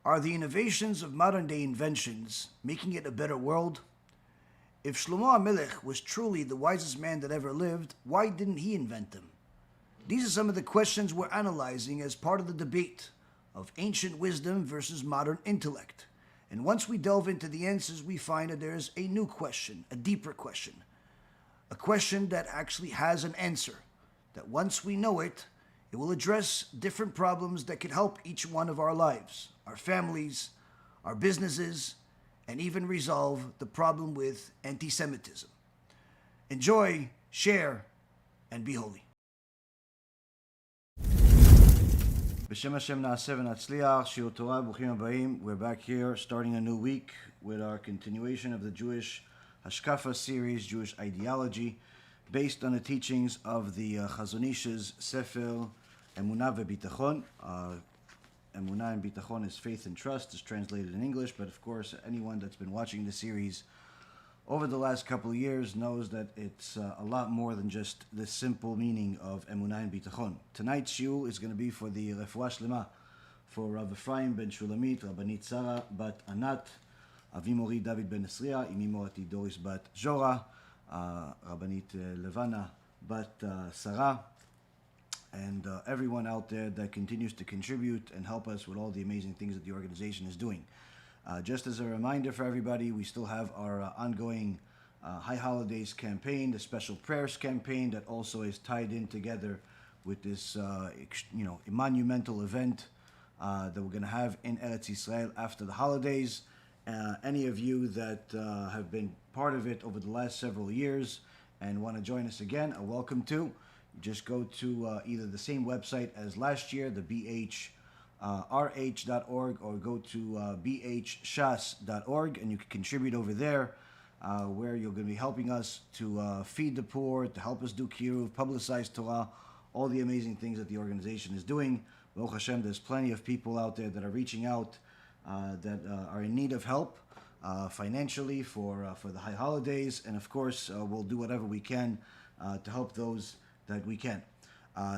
Are the innovations of modern-day inventions making it a better world? If Shlomo Hamelech was truly the wisest man that ever lived, why didn't he invent them? These are some of the questions we're analyzing as part of the debate of ancient wisdom versus modern intellect. And once we delve into the answers, we find that there's a new question, a deeper question. A question that actually has an answer, that once we know it, it will address different problems that could help each one of our lives, our families, our businesses, and even resolve the problem with anti-Semitism. Enjoy, share, and be holy. B'Shem Hashem na'aseh v'natzliach, Shiur Torah, Bruchim Habayim. We're back here starting a new week with our continuation of the Jewish HaShkafa series, Jewish ideology, based on the teachings of the Chazon Ish's Sefer Emunah veBitachon. Emunah and Bitachon is faith and trust, is translated in English, but of course anyone that's been watching the series over the last couple of years knows that it's a lot more than just the simple meaning of Emunah and Bitachon. Tonight's shiur is going to be for the Refuah Shlema for Rav Ephraim ben Shulamit, Rabbanit Sarah bat Anat, Avi Mori David ben Esriya, Immorality Doris bat Zora, Rabbanit Levana bat Sarah, and everyone out there that continues to contribute and help us with all the amazing things that the organization is doing. Just as a reminder for everybody, we still have our ongoing High Holidays campaign, the special prayers campaign that also is tied in together with this monumental event that we're going to have in Eretz Yisrael after the holidays. Any of you that have been part of it over the last several years and want to join us again are welcome to. Just go to either the same website as last year, the BHRH.org, or go to BHShas.org, and you can contribute over there, where you're going to be helping us to feed the poor, to help us do kiruv, publicize Torah, all the amazing things that the organization is doing. Baruch Hashem, there's plenty of people out there that are reaching out that are in need of help financially for the high holidays, and of course we'll do whatever we can to help those that we can.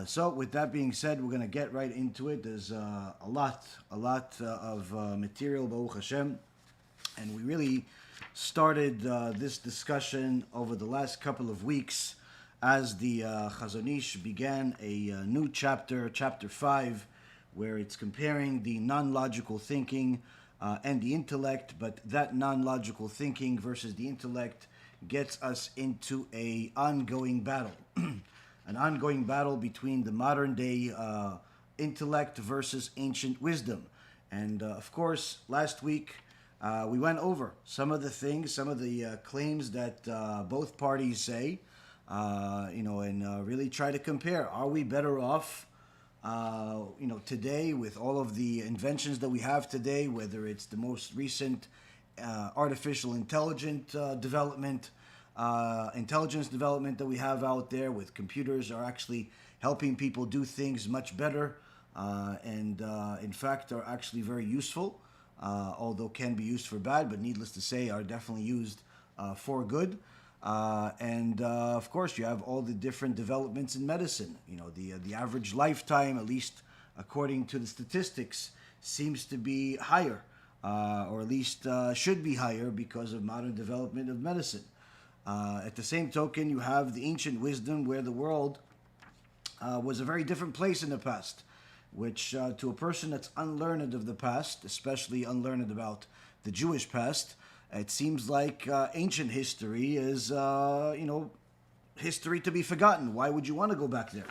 So with that being said, we're going to get right into it. There's a lot of material, Baruch Hashem, and we really started this discussion over the last couple of weeks as the Chazon Ish began a new chapter, chapter 5, where it's comparing the non-logical thinking and the intellect, but that non-logical thinking versus the intellect gets us into an ongoing battle. An ongoing battle between the modern-day intellect versus ancient wisdom. And of course, last week we went over some of the things, some of the claims that both parties say, and really try to compare. Are we better off, today with all of the inventions that we have today, whether it's the most recent artificial intelligence development that we have out there, with computers are actually helping people do things much better, and in fact are actually very useful, although can be used for bad, but needless to say are definitely used for good. And of course you have all the different developments in medicine. The average lifetime, at least according to the statistics, seems to be higher, or at least should be higher because of modern development of medicine. At the same token, you have the ancient wisdom where the world was a very different place in the past, which to a person that's unlearned of the past, especially unlearned about the Jewish past, it seems like ancient history is, history to be forgotten. Why would you want to go back there?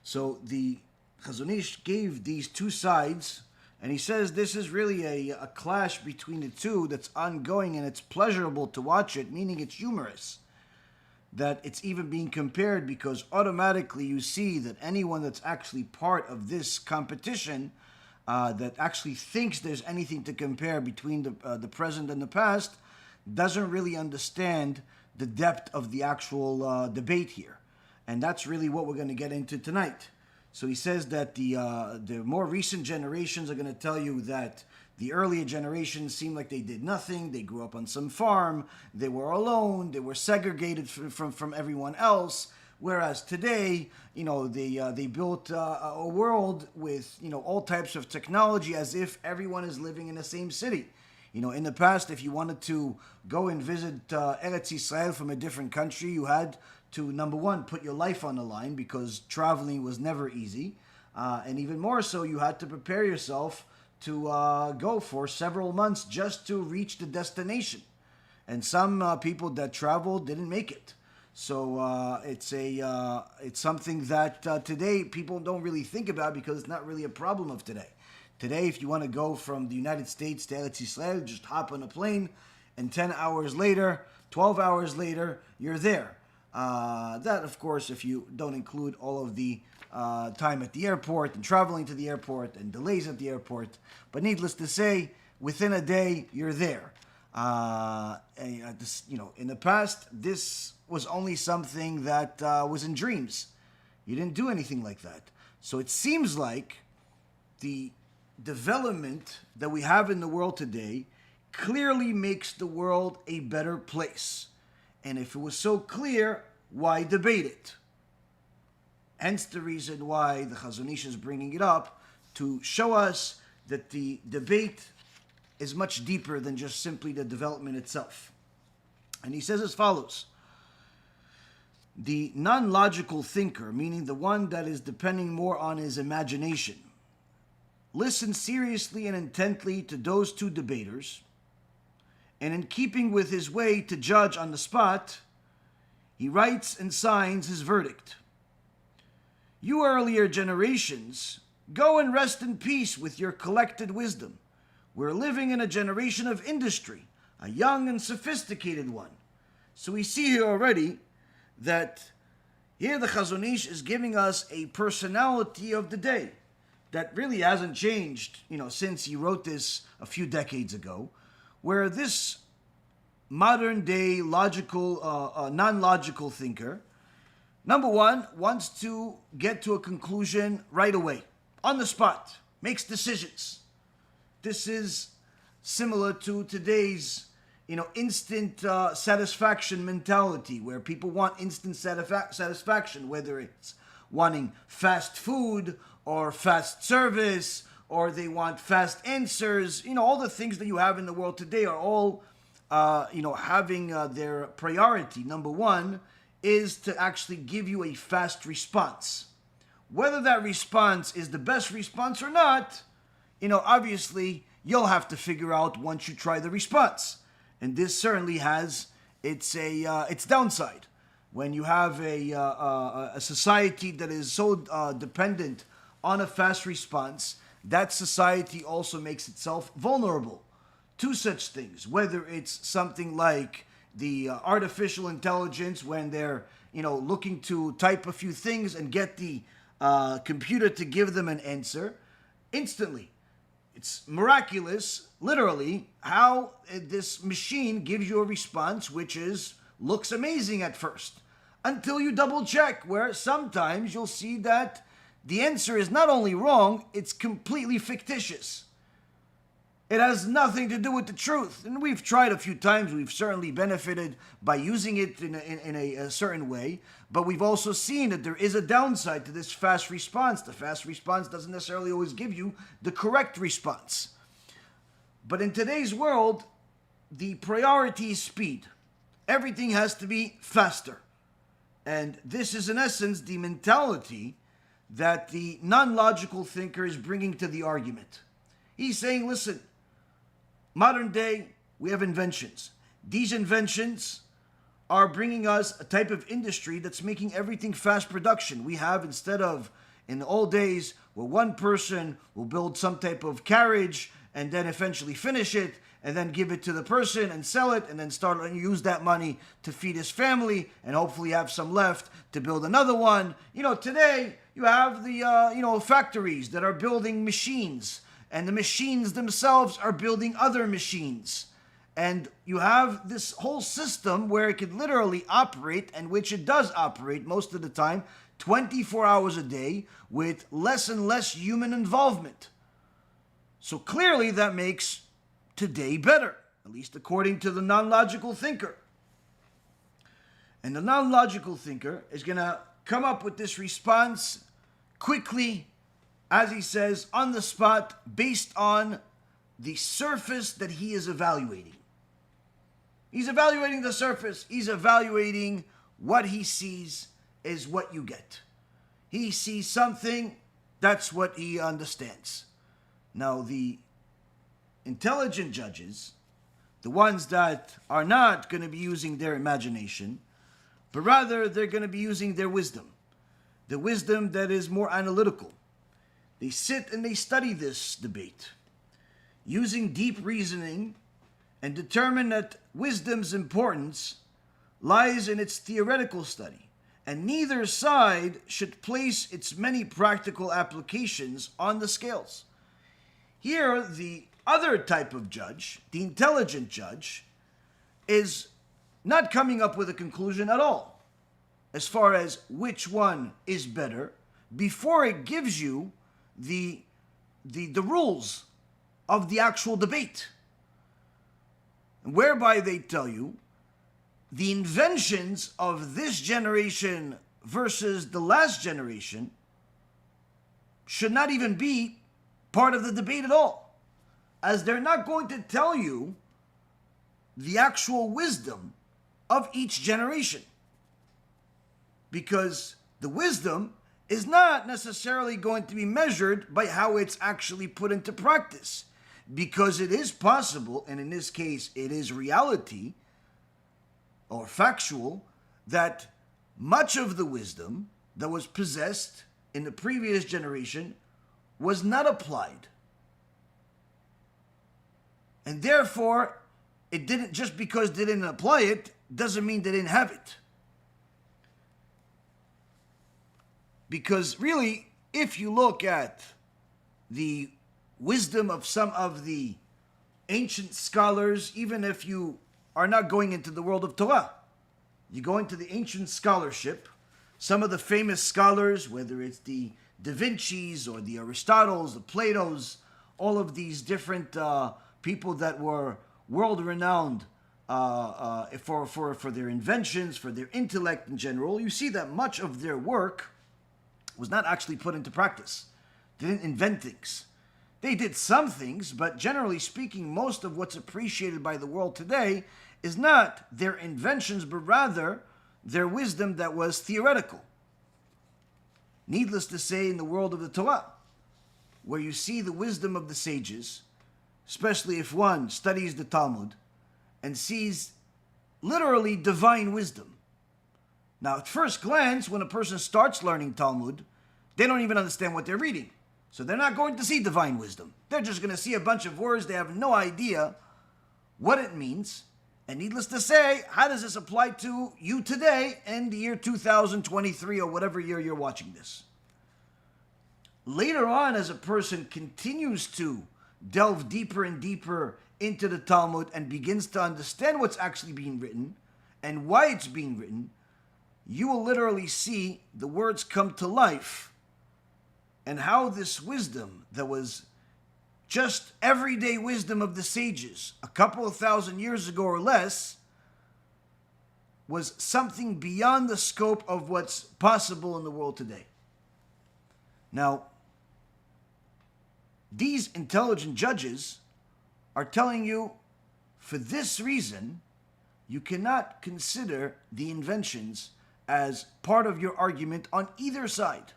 So the Chazon Ish gave these two sides, and he says this is really a clash between the two that's ongoing, and it's pleasurable to watch it, meaning it's humorous. That it's even being compared because automatically you see that anyone that's actually part of this competition, that actually thinks there's anything to compare between the present and the past, doesn't really understand the depth of the actual debate here. And that's really what we're going to get into tonight. So he says that the more recent generations are going to tell you that the earlier generations seem like they did nothing. They grew up on some farm. They were alone. They were segregated from everyone else. Whereas today, they built a world with, all types of technology as if everyone is living in the same city. In the past, if you wanted to go and visit Eretz Yisrael from a different country, you had to, number one, put your life on the line because traveling was never easy. And even more so, you had to prepare yourself to go for several months just to reach the destination. And some people that traveled didn't make it. So it's something that today people don't really think about because it's not really a problem of today. Today, if you want to go from the United States to Eretz Yisrael, just hop on a plane, and 10 hours later, 12 hours later, you're there. That, of course, if you don't include all of the time at the airport and traveling to the airport and delays at the airport. But needless to say, within a day, you're there. In the past, this was only something that was in dreams. You didn't do anything like that. So it seems like the development that we have in the world today clearly makes the world a better place. And if it was so clear, why debate it? Hence the reason why the Chazon Ish is bringing it up, to show us that the debate is much deeper than just simply the development itself. And he says as follows: the non-logical thinker, meaning the one that is depending more on his imagination, listens seriously and intently to those two debaters, and in keeping with his way to judge on the spot, he writes and signs his verdict. You earlier generations, go and rest in peace with your collected wisdom. We're living in a generation of industry, a young and sophisticated one. So we see here already that here the Chazon Ish is giving us a personality of the day that really hasn't changed, since he wrote this a few decades ago, where this modern day logical, non-logical thinker, number one, wants to get to a conclusion right away, on the spot, makes decisions. This is similar to today's, instant satisfaction mentality, where people want instant satisfaction, whether it's wanting fast food or fast service, or they want fast answers. All the things that you have in the world today are all, having their priority. Number one is to actually give you a fast response. Whether that response is the best response or not, obviously you'll have to figure out once you try the response. And this certainly has its downside. When you have a society that is so dependent on a fast response, that society also makes itself vulnerable to such things. Whether it's something like the artificial intelligence, when they're looking to type a few things and get the computer to give them an answer instantly. It's miraculous, literally, how this machine gives you a response which looks amazing at first, until you double check, where sometimes you'll see that the answer is not only wrong, it's completely fictitious. It has nothing to do with the truth. And we've tried a few times. We've certainly benefited by using it in a certain way. But we've also seen that there is a downside to this fast response. The fast response doesn't necessarily always give you the correct response. But in today's world, the priority is speed. Everything has to be faster. And this is, in essence, the mentality that the non-logical thinker is bringing to the argument. He's saying, listen, modern day, we have inventions. These inventions are bringing us a type of industry that's making everything fast production. We have, instead of in the old days, where one person will build some type of carriage and then eventually finish it and then give it to the person and sell it and then start and use that money to feed his family and hopefully have some left to build another one. Today you have the, factories that are building machines, and the machines themselves are building other machines. And you have this whole system where it could literally operate, and which it does operate most of the time, 24 hours a day, with less and less human involvement. So clearly that makes today better, at least according to the non-logical thinker. And the non-logical thinker is going to come up with this response quickly, as he says, on the spot, based on the surface that he is evaluating. He's evaluating the surface. He's evaluating what he sees is what you get. He sees something, that's what he understands. Now, the intelligent judges, the ones that are not going to be using their imagination, but rather they're going to be using their wisdom, the wisdom that is more analytical. They sit and they study this debate, using deep reasoning, and determine that wisdom's importance lies in its theoretical study, and neither side should place its many practical applications on the scales. Here, the other type of judge, the intelligent judge, is not coming up with a conclusion at all as far as which one is better before it gives you the rules of the actual debate, whereby they tell you the inventions of this generation versus the last generation should not even be part of the debate at all, as they're not going to tell you the actual wisdom of each generation, because the wisdom is not necessarily going to be measured by how it's actually put into practice, because it is possible, and in this case it is reality or factual, that much of the wisdom that was possessed in the previous generation was not applied. And therefore, it didn't, just because they didn't apply it, doesn't mean they didn't have it. Because really, if you look at the wisdom of some of the ancient scholars, even if you are not going into the world of Torah, you go into the ancient scholarship, some of the famous scholars, whether it's the Da Vinci's or the Aristotles, the Plato's, all of these different people that were world-renowned for their inventions, for their intellect in general, you see that much of their work was not actually put into practice. They didn't invent things. They did some things, but generally speaking, most of what's appreciated by the world today is not their inventions, but rather their wisdom that was theoretical. Needless to say, in the world of the Torah, where you see the wisdom of the sages, especially if one studies the Talmud and sees literally divine wisdom. Now, at first glance, when a person starts learning Talmud, they don't even understand what they're reading. So they're not going to see divine wisdom. They're just going to see a bunch of words. They have no idea what it means. And needless to say, how does this apply to you today in the year 2023 or whatever year you're watching this? Later on, as a person continues to delve deeper and deeper into the Talmud and begins to understand what's actually being written and why it's being written, you will literally see the words come to life, and how this wisdom that was just everyday wisdom of the sages a couple of thousand years ago or less was something beyond the scope of what's possible in the world today. Now, these intelligent judges are telling you, for this reason, you cannot consider the inventions as part of your argument on either side.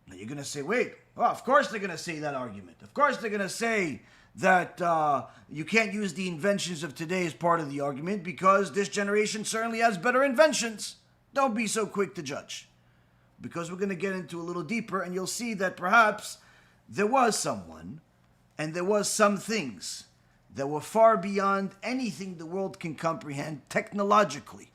Now you're going to say, wait, well, of course they're going to say that argument. Of course they're going to say that you can't use the inventions of today as part of the argument because this generation certainly has better inventions. Don't be so quick to judge, because we're going to get into a little deeper and you'll see that perhaps there was someone and there was some things that were far beyond anything the world can comprehend technologically.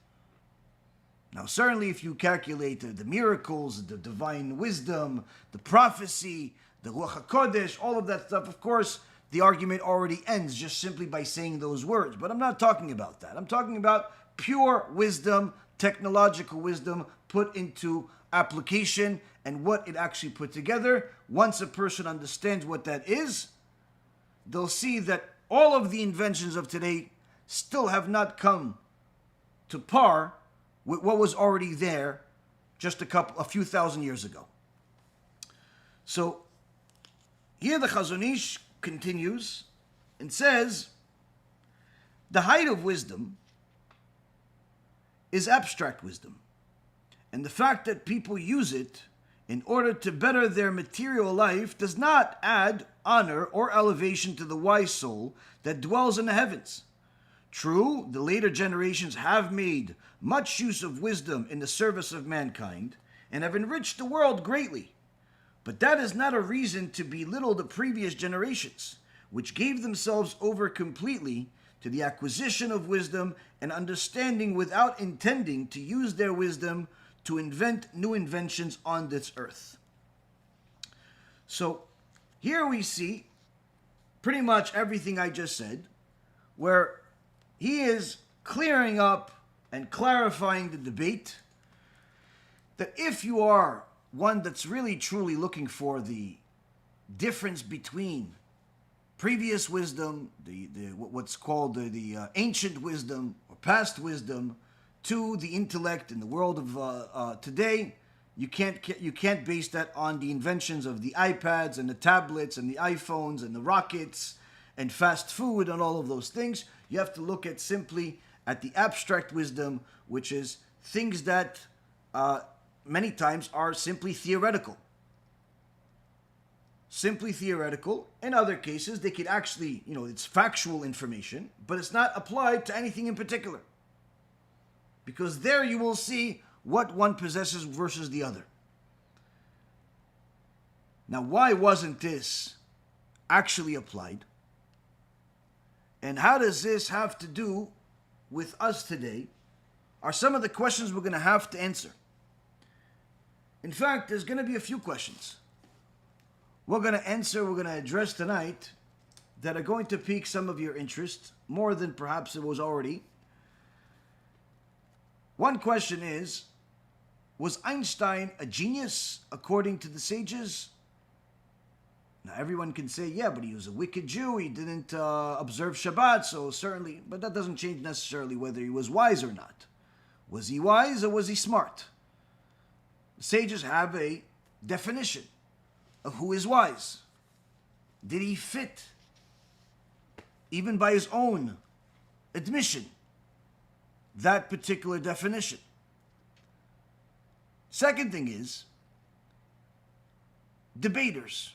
Now, certainly if you calculate the miracles, the divine wisdom, the prophecy, the Ruach HaKodesh, all of that stuff, of course, the argument already ends just simply by saying those words. But I'm not talking about that. I'm talking about pure wisdom, technological wisdom put into application and what it actually put together. Once a person understands what that is, they'll see that all of the inventions of today still have not come to par with what was already there just a few thousand years ago. So here the Chazon Ish continues and says, the height of wisdom is abstract wisdom, and the fact that people use it in order to better their material life does not add honor or elevation to the wise soul that dwells in the heavens. True, the later generations have made much use of wisdom in the service of mankind and have enriched the world greatly. But that is not a reason to belittle the previous generations, which gave themselves over completely to the acquisition of wisdom and understanding without intending to use their wisdom to invent new inventions on this earth. So here we see pretty much everything I just said, where he is clearing up and clarifying the debate that if you are one that's really truly looking for the difference between previous wisdom, what's called the ancient wisdom or past wisdom, to the intellect in the world of today, you can't base that on the inventions of the iPads and the tablets and the iPhones and the rockets and fast food and all of those things. You have to look at simply at the abstract wisdom, which is things that many times are simply theoretical. Simply theoretical. In other cases, they could actually, it's factual information, but it's not applied to anything in particular. Because there you will see what one possesses versus the other. Now, why wasn't this actually applied? And how does this have to do with us today? Are some of the questions we're going to have to answer. In fact, there's going to be a few questions we're going to address tonight that are going to pique some of your interest, more than perhaps it was already. One question is, was Einstein a genius according to the sages? Now everyone can say, yeah, but he was a wicked Jew, he didn't observe Shabbat, so certainly, but that doesn't change necessarily whether he was wise or not. Was he wise or was he smart? The sages have a definition of who is wise. Did he fit, even by his own admission, that particular definition? Second thing is, debaters.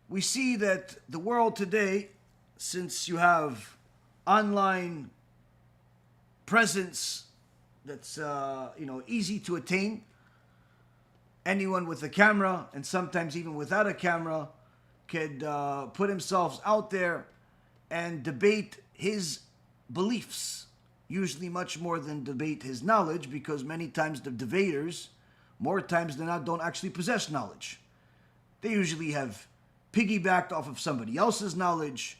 We see that the world today, since you have online presence that's easy to attain, anyone with a camera, and sometimes even without a camera, could put himself out there and debate his beliefs, usually much more than debate his knowledge, because many times the debaters, more times than not, don't actually possess knowledge. They usually have piggybacked off of somebody else's knowledge,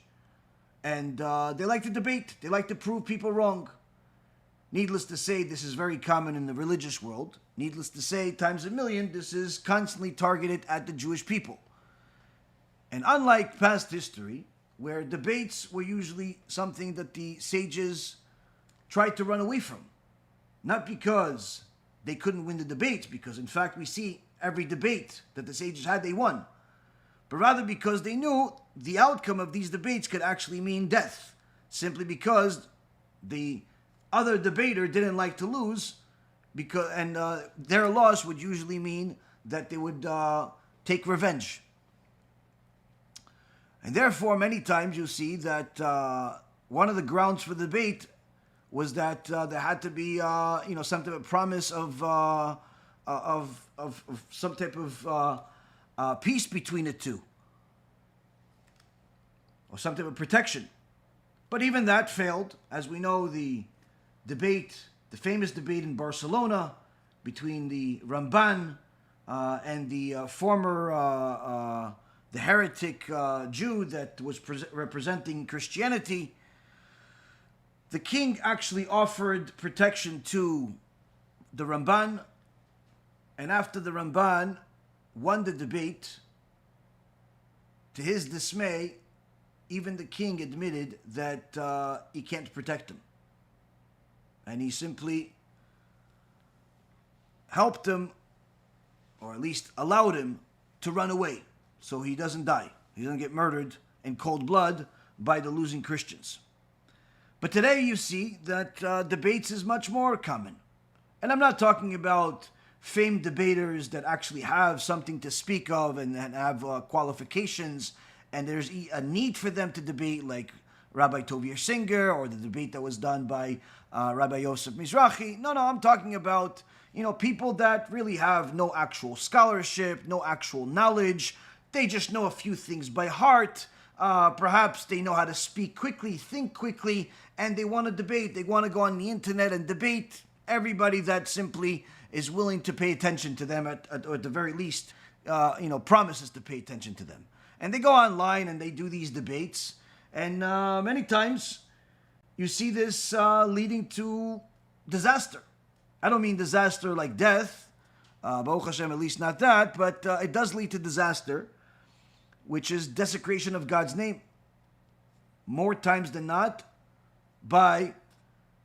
and they like to debate. They like to prove people wrong. Needless to say, this is very common in the religious world. Needless to say, times a million, this is constantly targeted at the Jewish people. And unlike past history, where debates were usually something that the sages tried to run away from, not because they couldn't win the debates, because in fact we see every debate that the sages had, they won, but rather because they knew the outcome of these debates could actually mean death, simply because the other debater didn't like to lose, and their loss would usually mean that they would take revenge. And therefore, many times you see that one of the grounds for the debate was that there had to be, some type of promise of some type of peace between the two, or some type of protection. But even that failed, as we know. The famous debate in Barcelona between the Ramban and the former the heretic Jew that was representing Christianity. The king actually offered protection to the Ramban, and after the Ramban won the debate, to his dismay, even the king admitted that he can't protect him. and he simply helped him, or at least allowed him, to run away so he doesn't die. He doesn't get murdered in cold blood by the losing Christians. But today you see that debates is much more common. And I'm not talking about famed debaters that actually have something to speak of and have qualifications, and there's a need for them to debate, like Rabbi Tovia Singer, or the debate that was done by Rabbi Yosef Mizrahi. No, I'm talking about, people that really have no actual scholarship, no actual knowledge. They just know a few things by heart. Perhaps they know how to speak quickly, think quickly, and they want to debate. They want to go on the internet and debate everybody that simply is willing to pay attention to them, or at the very least, promises to pay attention to them. And they go online and they do these debates. And many times you see this leading to disaster. I don't mean disaster like death, Baruch Hashem, at least not that, but it does lead to disaster, which is desecration of God's name. More times than not, by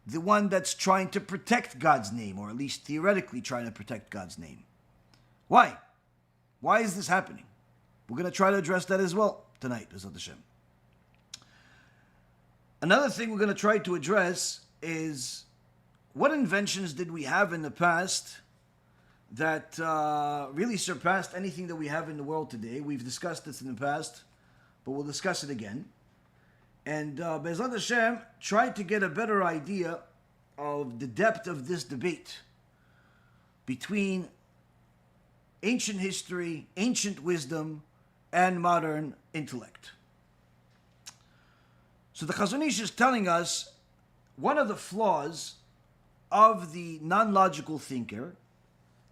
the one that's trying to protect God's name, or at least theoretically trying to protect God's name. Why? Why is this happening? We're going to try to address that as well tonight, BeEzrat Hashem. Another thing we're going to try to address is, what inventions did we have in the past that really surpassed anything that we have in the world today? We've discussed this in the past, but we'll discuss it again. And BeEzrat Hashem tried to get a better idea of the depth of this debate between ancient history, ancient wisdom, and modern intellect. So the Chazon Ish is telling us one of the flaws of the non-logical thinker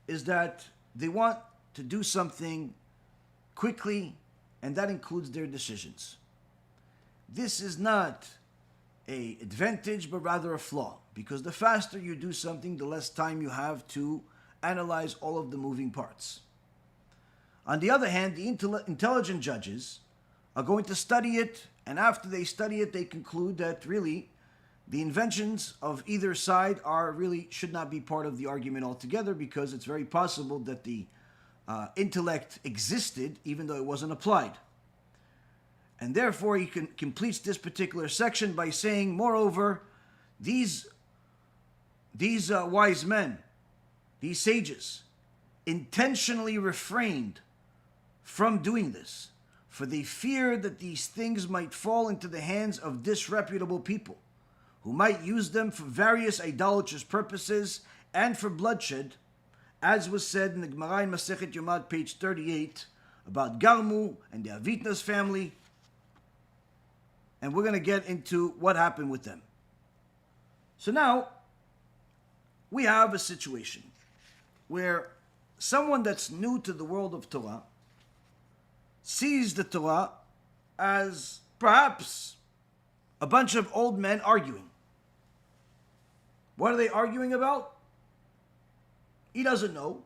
is that they want to do something quickly, and that includes their decisions. This is not an advantage, but rather a flaw, because the faster you do something, the less time you have to analyze all of the moving parts. On the other hand, the intelligent judges are going to study it, and after they study it, they conclude that really the inventions of either side should not be part of the argument altogether, because it's very possible that the intellect existed even though it wasn't applied. And therefore, he completes this particular section by saying, moreover, these wise men, these sages, intentionally refrained from doing this, for they feared that these things might fall into the hands of disreputable people, who might use them for various idolatrous purposes and for bloodshed, as was said in the Gemara in Masechet Yomad, page 38, about Garmu and the Avitnas family. And we're going to get into what happened with them. So now, we have a situation where someone that's new to the world of Torah sees the Torah as perhaps a bunch of old men arguing. What are they arguing about? He doesn't know.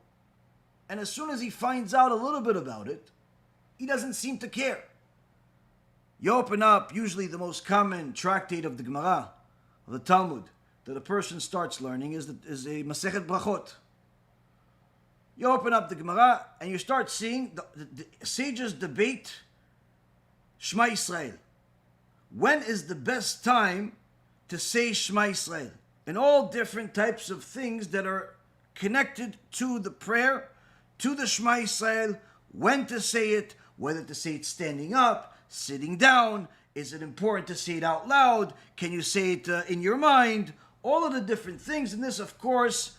And as soon as he finds out a little bit about it, he doesn't seem to care. You open up, usually the most common tractate of the Gemara, of the Talmud, that a person starts learning is a Masechet Brachot. You open up the Gemara and you start seeing the sages debate Shema Yisrael. When is the best time to say Shema Yisrael? And all different types of things that are connected to the prayer, to the Shema Yisrael, when to say it, whether to say it standing up, sitting down, is it important to say it out loud, can you say it in your mind, all of the different things. And this, of course,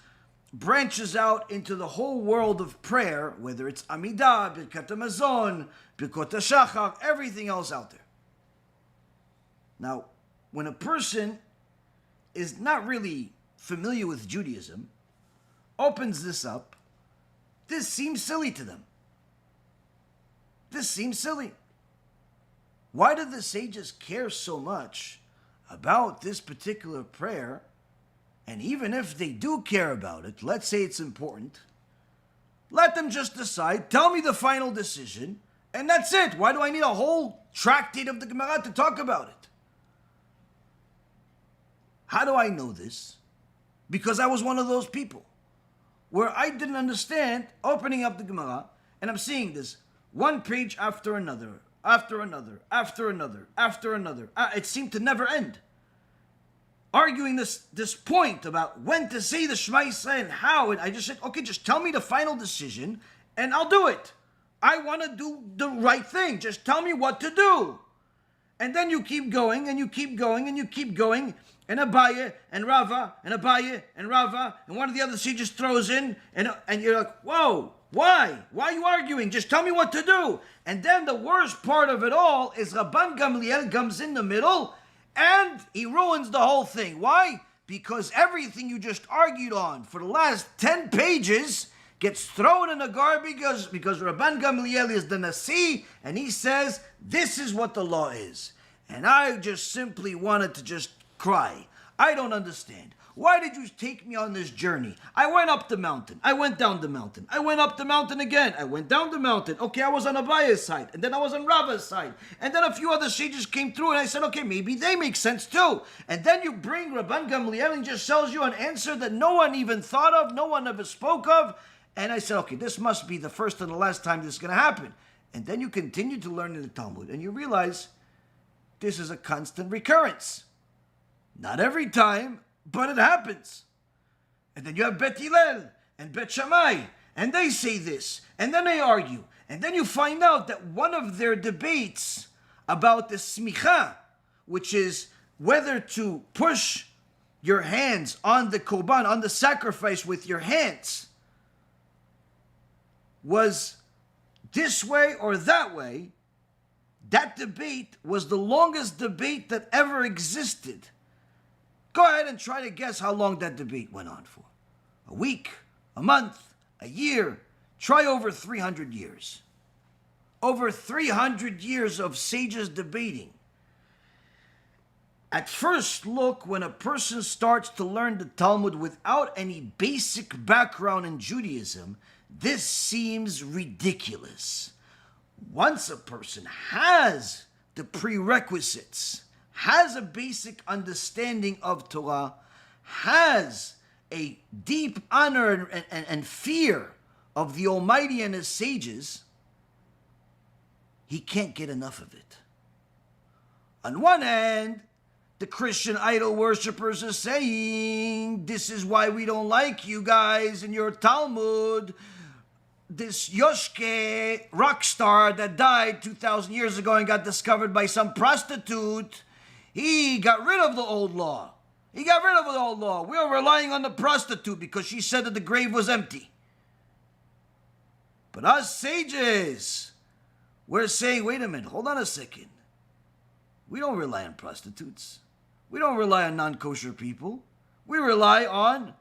branches out into the whole world of prayer, whether it's Amidah, Birkat HaMazon, Birkot HaShachar, everything else out there. Now, when a person is not really familiar with Judaism, opens this up, this seems silly to them. This seems silly. Why do the sages care so much about this particular prayer? And even if they do care about it, let's say it's important, let them just decide, tell me the final decision, and that's it. Why do I need a whole tractate of the Gemara to talk about it? How do I know this? because I was one of those people where I didn't understand opening up the Gemara, and I'm seeing this one page after another, after another, after another, after another. It seemed to never end. Arguing this point about when to say the Shema Yisrael and how, and I just said, okay, just tell me the final decision, and I'll do it. I want to do the right thing. Just tell me what to do. And then you keep going, and you keep going, and you keep going, and Abaye, and Rava, and Abaye, and Rava, and one of the other sages throws in, and you're like, whoa, why? Why are you arguing? Just tell me what to do. And then the worst part of it all is Rabban Gamliel comes in the middle, and he ruins the whole thing. Why? Because everything you just argued on for the last 10 pages gets thrown in the garbage because Rabban Gamliel is the Nasi, and he says, this is what the law is. And I just simply wanted to just cry. I don't understand. Why did you take me on this journey? I went up the mountain. I went down the mountain. I went up the mountain again. I went down the mountain. Okay, I was on Abaye's side. And then I was on Rava's side. And then a few other sages came through, and I said, okay, maybe they make sense too. And then you bring Rabban Gamliel and just tells you an answer that no one even thought of, no one ever spoke of. And I said, okay, this must be the first and the last time this is going to happen. And then you continue to learn in the Talmud, and you realize this is a constant recurrence. Not every time, but it happens. And then you have Bet Hillel and Bet Shammai, and they say this, and then they argue. And then you find out that one of their debates about the smicha, which is whether to push your hands on the korban, on the sacrifice with your hands, was this way or that way. That debate was the longest debate that ever existed. Go ahead and try to guess how long that debate went on for. A week, a month, a year. Try over 300 years. Over 300 years of sages debating. At first look, when a person starts to learn the Talmud without any basic background in Judaism, this seems ridiculous. Once a person has the prerequisites, has a basic understanding of Torah, has a deep honor and fear of the Almighty and His sages, he can't get enough of it. On one hand, the Christian idol worshippers are saying, this is why we don't like you guys in your Talmud. This Yoshke rock star that died 2,000 years ago and got discovered by some prostitute, he got rid of the old law. He got rid of the old law. We were relying on the prostitute because she said that the grave was empty. But us sages, we're saying, wait a minute, hold on a second. We don't rely on prostitutes. We don't rely on non-kosher people. We rely on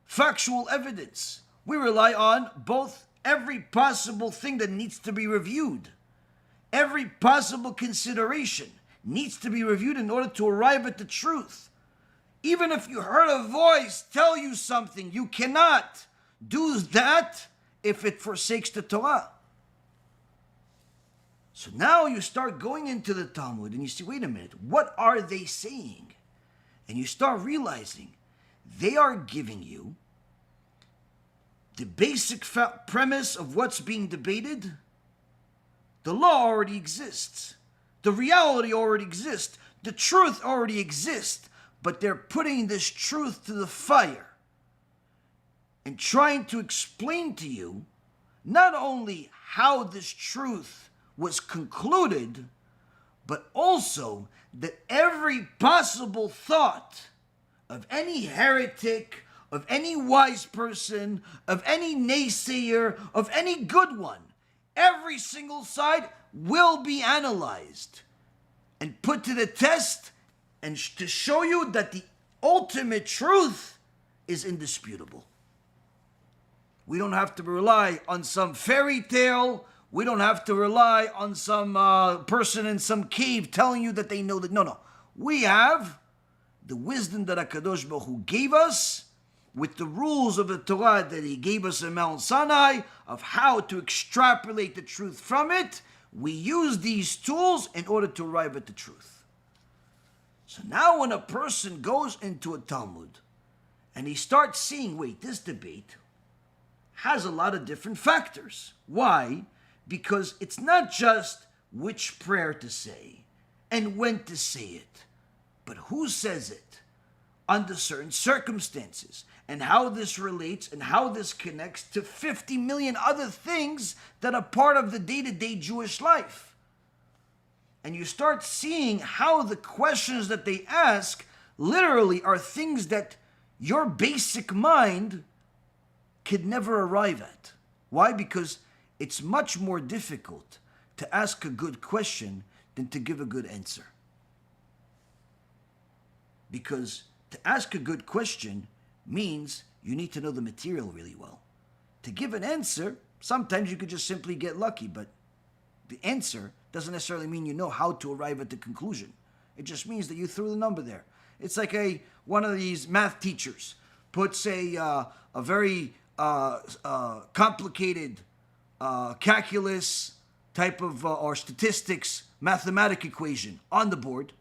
factual evidence. We rely on both every possible thing that needs to be reviewed. Every possible consideration needs to be reviewed in order to arrive at the truth. Even if you heard a voice tell you something, you cannot do that if it forsakes the Torah. So now you start going into the Talmud and you see, wait a minute, what are they saying? And you start realizing they are giving you the basic premise of what's being debated. The law already exists. The reality already exists. The truth already exists. But they're putting this truth to the fire and trying to explain to you not only how this truth was concluded, but also that every possible thought of any heretic, of any wise person, of any naysayer, of any good one, every single side will be analyzed and put to the test, and to show you that the ultimate truth is indisputable. We don't have to rely on some fairy tale. We don't have to rely on some person in some cave telling you that they know that. No. We have the wisdom that HaKadosh Baruch Hu gave us with the rules of the Torah that He gave us in Mount Sinai of how to extrapolate the truth from it. We use these tools in order to arrive at the truth. So now when a person goes into a Talmud And he starts seeing, wait, this debate has a lot of different factors. Why? Because it's not just which prayer to say and when to say it, but who says it under certain circumstances, and how this relates and how this connects to 50 million other things that are part of the day-to-day Jewish life. And you start seeing how the questions that they ask literally are things that your basic mind could never arrive at. Why? Because it's much more difficult to ask a good question than to give a good answer. Because to ask a good question means you need to know the material really well. To give an answer, sometimes you could just simply get lucky, but the answer doesn't necessarily mean you know how to arrive at the conclusion. It just means that you threw the number there. It's like one of these math teachers puts a very complicated calculus type of or statistics mathematic equation on the board,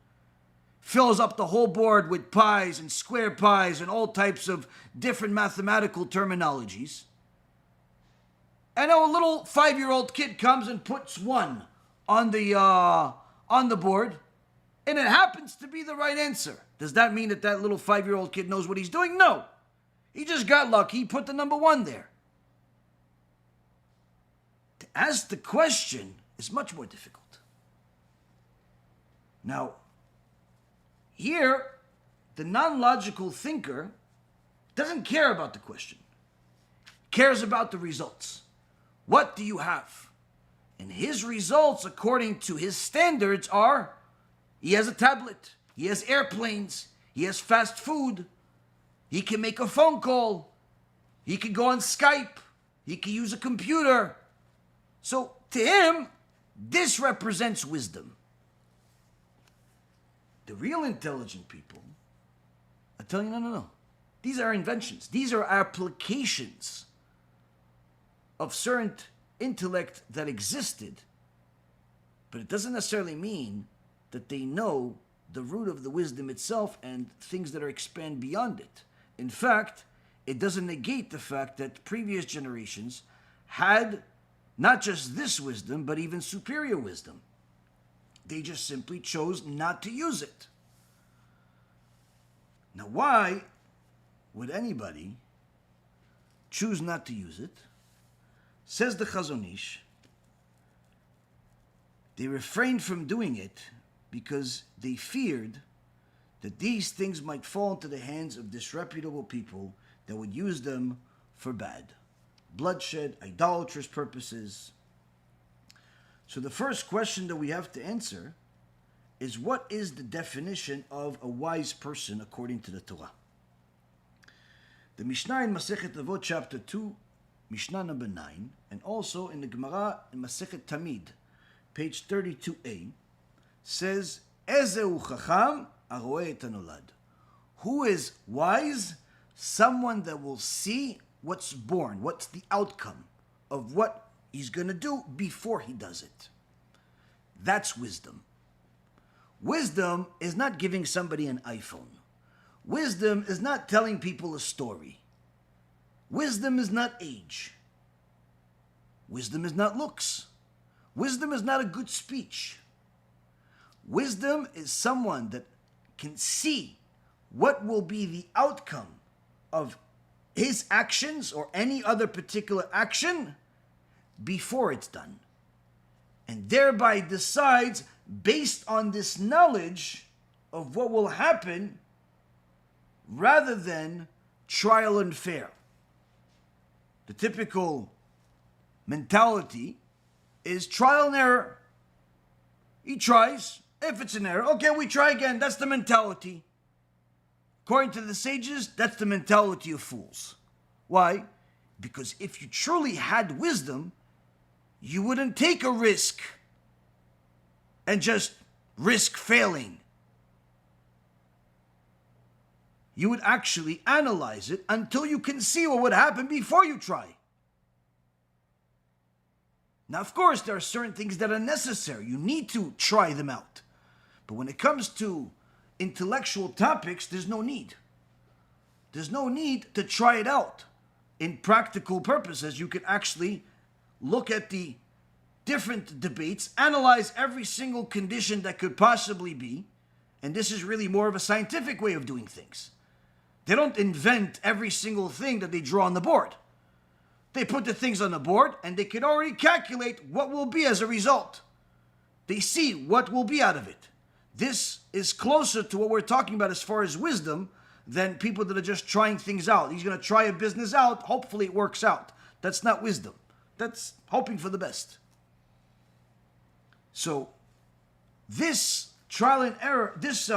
fills up the whole board with pies and square pies and all types of different mathematical terminologies. And a little 5-year-old kid comes and puts 1 on the board, and it happens to be the right answer. Does that mean that little 5-year-old kid knows what he's doing? No. He just got lucky, he put the number 1 there. To ask the question is much more difficult. Now, here, the non-logical thinker doesn't care about the question. Cares about the results. What do you have? And his results, according to his standards, are he has a tablet, he has airplanes, he has fast food, he can make a phone call, he can go on Skype, he can use a computer. So to him, this represents wisdom. The real intelligent people are telling you, no. These are inventions. These are applications of certain intellect that existed. But it doesn't necessarily mean that they know the root of the wisdom itself and things that are expand beyond it. In fact, it doesn't negate the fact that previous generations had not just this wisdom, but even superior wisdom. They just simply chose not to use it. Now, why would anybody choose not to use it? Says the Chazon Ish, they refrained from doing it because they feared that these things might fall into the hands of disreputable people that would use them for bad, bloodshed, idolatrous purposes. So the first question that we have to answer is, what is the definition of a wise person according to the Torah? The Mishnah in Masechet Avot chapter 2, Mishnah number 9, and also in the Gemara in Masechet Tamid, page 32a, says, Ezeu chacham aroe et hanolad. Who is wise? Someone that will see what's born, what's the outcome of what he's going to do before he does it. That's wisdom. Wisdom is not giving somebody an iPhone. Wisdom is not telling people a story. Wisdom is not age. Wisdom is not looks. Wisdom is not a good speech. Wisdom is someone that can see what will be the outcome of his actions or any other particular action before it's done, and thereby decides, based on this knowledge of what will happen, rather than trial and fair. The typical mentality is trial and error. He tries. If it's an error, okay, we try again. That's the mentality. According to the sages, that's the mentality of fools. Why? Because if you truly had wisdom, you wouldn't take a risk and just risk failing. You would actually analyze it until you can see what would happen before you try. Now, of course, there are certain things that are necessary. You need to try them out. But when it comes to intellectual topics, there's no need. there's no need to try it out. In practical purposes, you can actually look at the different debates, analyze every single condition that could possibly be, and this is really more of a scientific way of doing things. They don't invent every single thing that they draw on the board. They put the things on the board and they can already calculate what will be as a result. They see what will be out of it. This is closer to what we're talking about as far as wisdom than people that are just trying things out. He's going to try a business out, hopefully it works out. That's not wisdom. That's hoping for the best. So this trial and error, this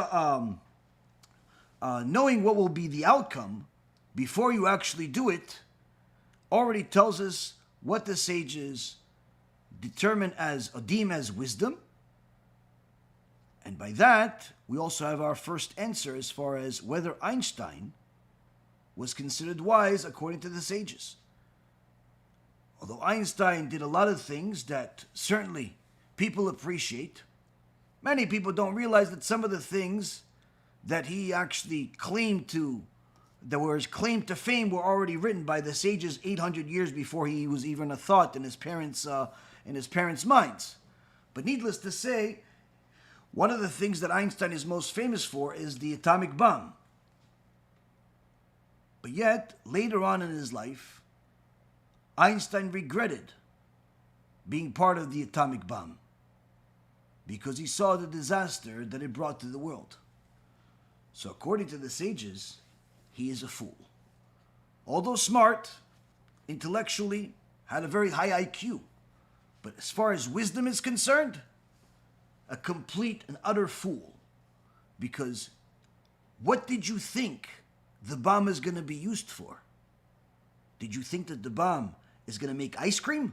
knowing what will be the outcome before you actually do it, already tells us what the sages determine as, or deem as wisdom. And by that, we also have our first answer as far as whether Einstein was considered wise according to the sages. Although Einstein did a lot of things that certainly people appreciate, many people don't realize that some of the things that he actually claimed to, that were his claim to fame, were already written by the sages 800 years before he was even a thought in his parents' minds. But needless to say, one of the things that Einstein is most famous for is the atomic bomb. But yet, later on in his life, Einstein regretted being part of the atomic bomb because he saw the disaster that it brought to the world. So according to the sages, he is a fool. Although smart, intellectually, had a very high IQ, but as far as wisdom is concerned, a complete and utter fool. Because what did you think the bomb is going to be used for? Did you think that the bomb is going to make ice cream?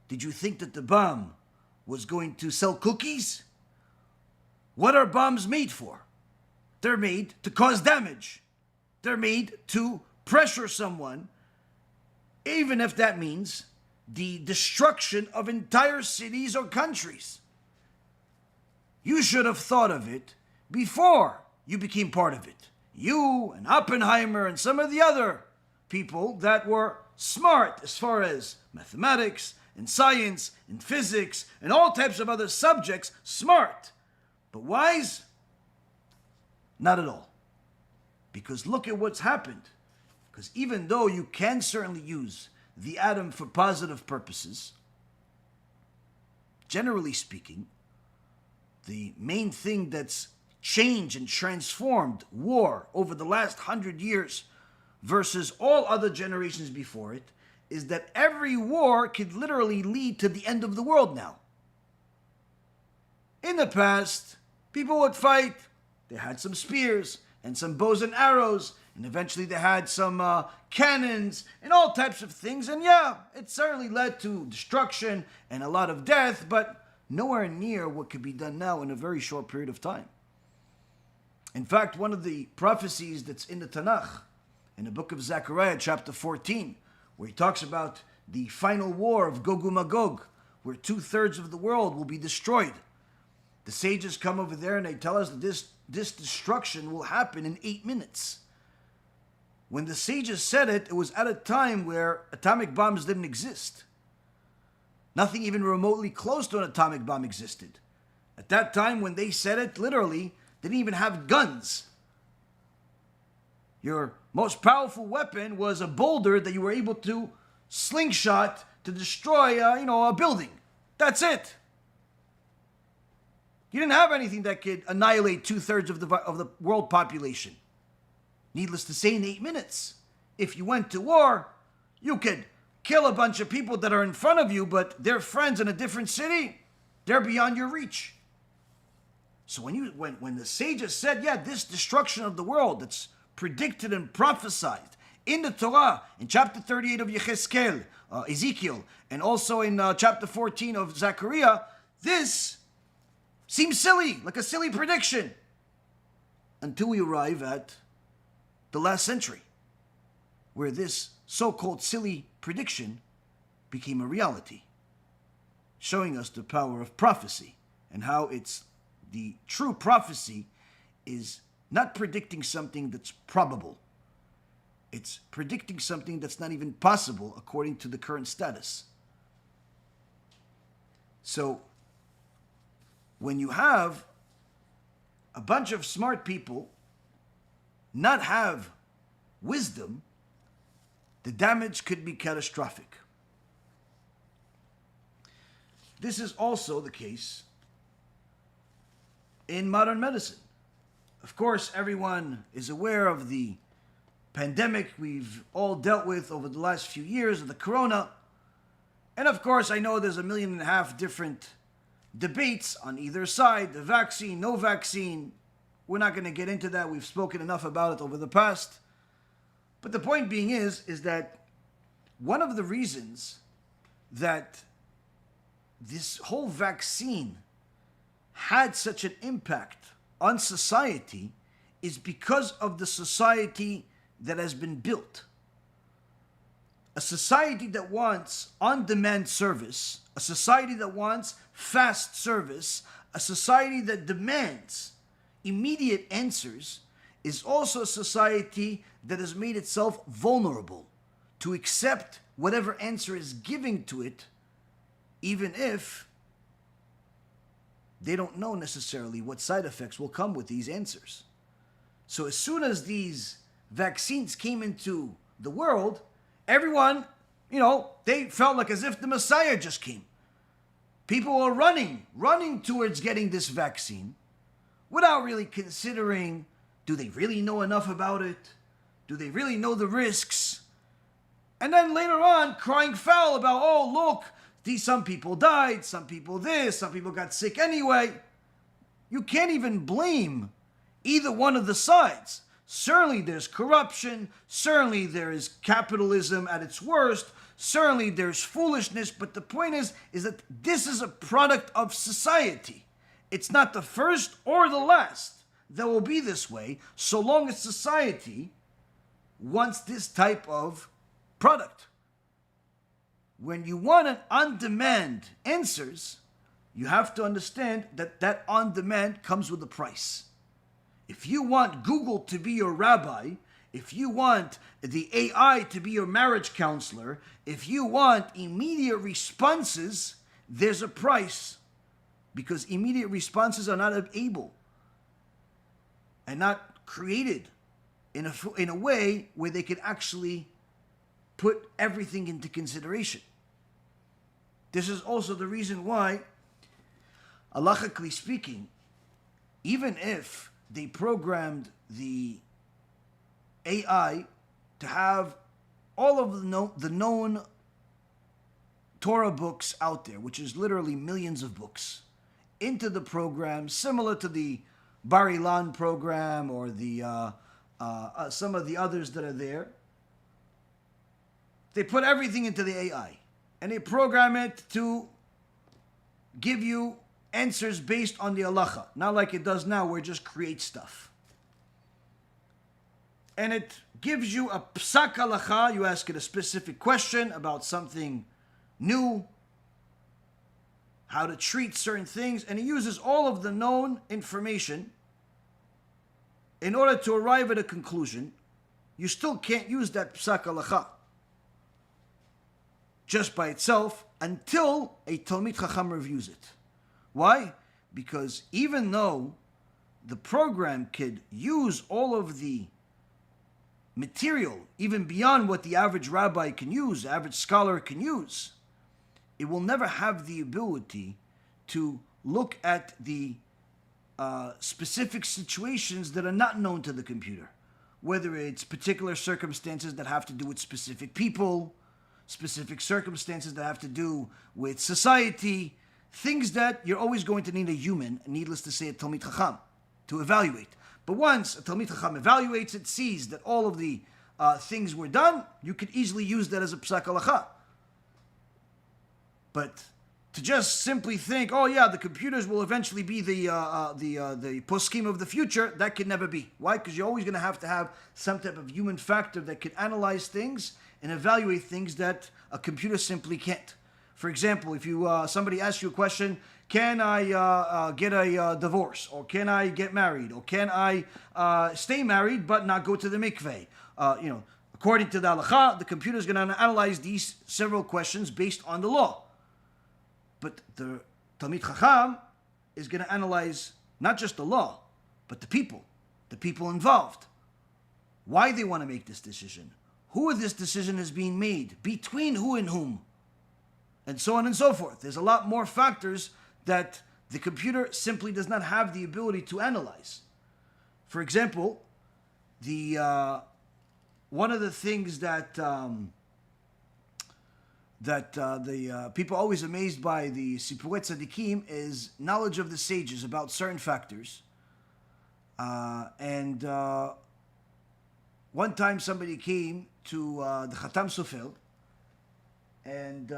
Did you think that the bomb was going to sell cookies? What are bombs made for? They're made to cause damage. They're made to pressure someone, even if that means the destruction of entire cities or countries. You should have thought of it before you became part of it. You and Oppenheimer and some of the other people that were smart as far as mathematics and science and physics and all types of other subjects, smart. But wise? Not at all. Because look at what's happened. Because even though you can certainly use the atom for positive purposes, generally speaking, the main thing that's changed and transformed war over the last 100 years versus all other generations before it is that every war could literally lead to the end of the world now. In the past, people would fight. They had some spears and some bows and arrows, and eventually they had some cannons and all types of things. And yeah, it certainly led to destruction and a lot of death, but nowhere near what could be done now in a very short period of time. In fact, one of the prophecies that's in the Tanakh, in the book of Zechariah, chapter 14, where he talks about the final war of Gog and Magog, where 2/3 of the world will be destroyed. The sages come over there and they tell us that this destruction will happen in 8 minutes. When the sages said it, it was at a time where atomic bombs didn't exist. Nothing even remotely close to an atomic bomb existed. At that time, when they said it, literally, they didn't even have guns. Your most powerful weapon was a boulder that you were able to slingshot to destroy, a building. That's it. You didn't have anything that could annihilate 2/3 of the world population. Needless to say, in 8 minutes, if you went to war, you could kill a bunch of people that are in front of you, but they're friends in a different city. They're beyond your reach. So when the sages said, this destruction of the world that's predicted and prophesied in the Torah, in chapter 38 of Ezekiel, and also in chapter 14 of Zechariah, this seems silly, like a silly prediction, until we arrive at the last century, where this so-called silly prediction became a reality, showing us the power of prophecy and how the true prophecy is not predicting something that's probable, It's predicting something that's not even possible according to the current status. So, when you have a bunch of smart people not have wisdom, the damage could be catastrophic. This is also the case in modern medicine. Of course, everyone is aware of the pandemic we've all dealt with over the last few years of the corona. And of course, I know there's 1.5 million different debates on either side, the vaccine, no vaccine. We're not going to get into that. We've spoken enough about it over the past. But the point being is that one of the reasons that this whole vaccine had such an impact on society is because of the society that has been built. A society that wants on-demand service, a society that wants fast service, a society that demands immediate answers, is also a society that has made itself vulnerable to accept whatever answer is given to it, even if they don't know necessarily what side effects will come with these answers. So as soon as these vaccines came into the world, everyone, they felt like as if the Messiah just came. People were running towards getting this vaccine without really considering, do they really know enough about it? Do they really know the risks? And then later on, crying foul about, oh, look, some people died, some people this, some people got sick anyway. You can't even blame either one of the sides. Certainly there's corruption, certainly there is capitalism at its worst, certainly there's foolishness, but the point is that this is a product of society. It's not the first or the last that will be this way, so long as society wants this type of product. When you want an on-demand answers, you have to understand that on-demand comes with a price. If you want Google to be your rabbi, if you want the AI to be your marriage counselor, if you want immediate responses, there's a price. Because immediate responses are not able and not created in a way where they can actually put everything into consideration. This is also the reason why, halachically speaking, even if they programmed the AI to have all of the known Torah books out there, which is literally millions of books, into the program, similar to the Bar Ilan program or the some of the others that are there. They put everything into the AI, and they program it to give you answers based on the halacha, not like it does now where it just creates stuff. And it gives you a Psak Halachah. You ask it a specific question about something new, how to treat certain things, and it uses all of the known information in order to arrive at a conclusion. You still can't use that Psak Halachah just by itself until a Talmid Chacham reviews it. Why? Because even though the program could use all of the material, even beyond what the average rabbi can use, the average scholar can use, it will never have the ability to look at the specific situations that are not known to the computer. Whether it's particular circumstances that have to do with specific people, specific circumstances that have to do with society, things that you're always going to need a human, needless to say a Talmid Chacham, to evaluate. But once a Talmid Chacham evaluates it, sees that all of the things were done, you could easily use that as a Psak Halachah. But to just simply think, oh yeah, the computers will eventually be the poskim of the future, that can never be. Why? Because you're always going to have some type of human factor that can analyze things and evaluate things that a computer simply can't. For example, if somebody asks you a question, can I get a divorce? Or can I get married? Or can I stay married but not go to the mikveh? A according to the halakha, the computer is going to analyze these several questions based on the law. But the Talmid Chacham is going to analyze not just the law, but the people involved. Why they want to make this decision. Who this decision is being made. Between who and whom. And so on and so forth. There's a lot more factors that the computer simply does not have the ability to analyze. For example, one of the things that the people are always amazed by the Sipurei Tzadikim is knowledge of the sages about certain factors. And one time somebody came to the Khatam Sofer and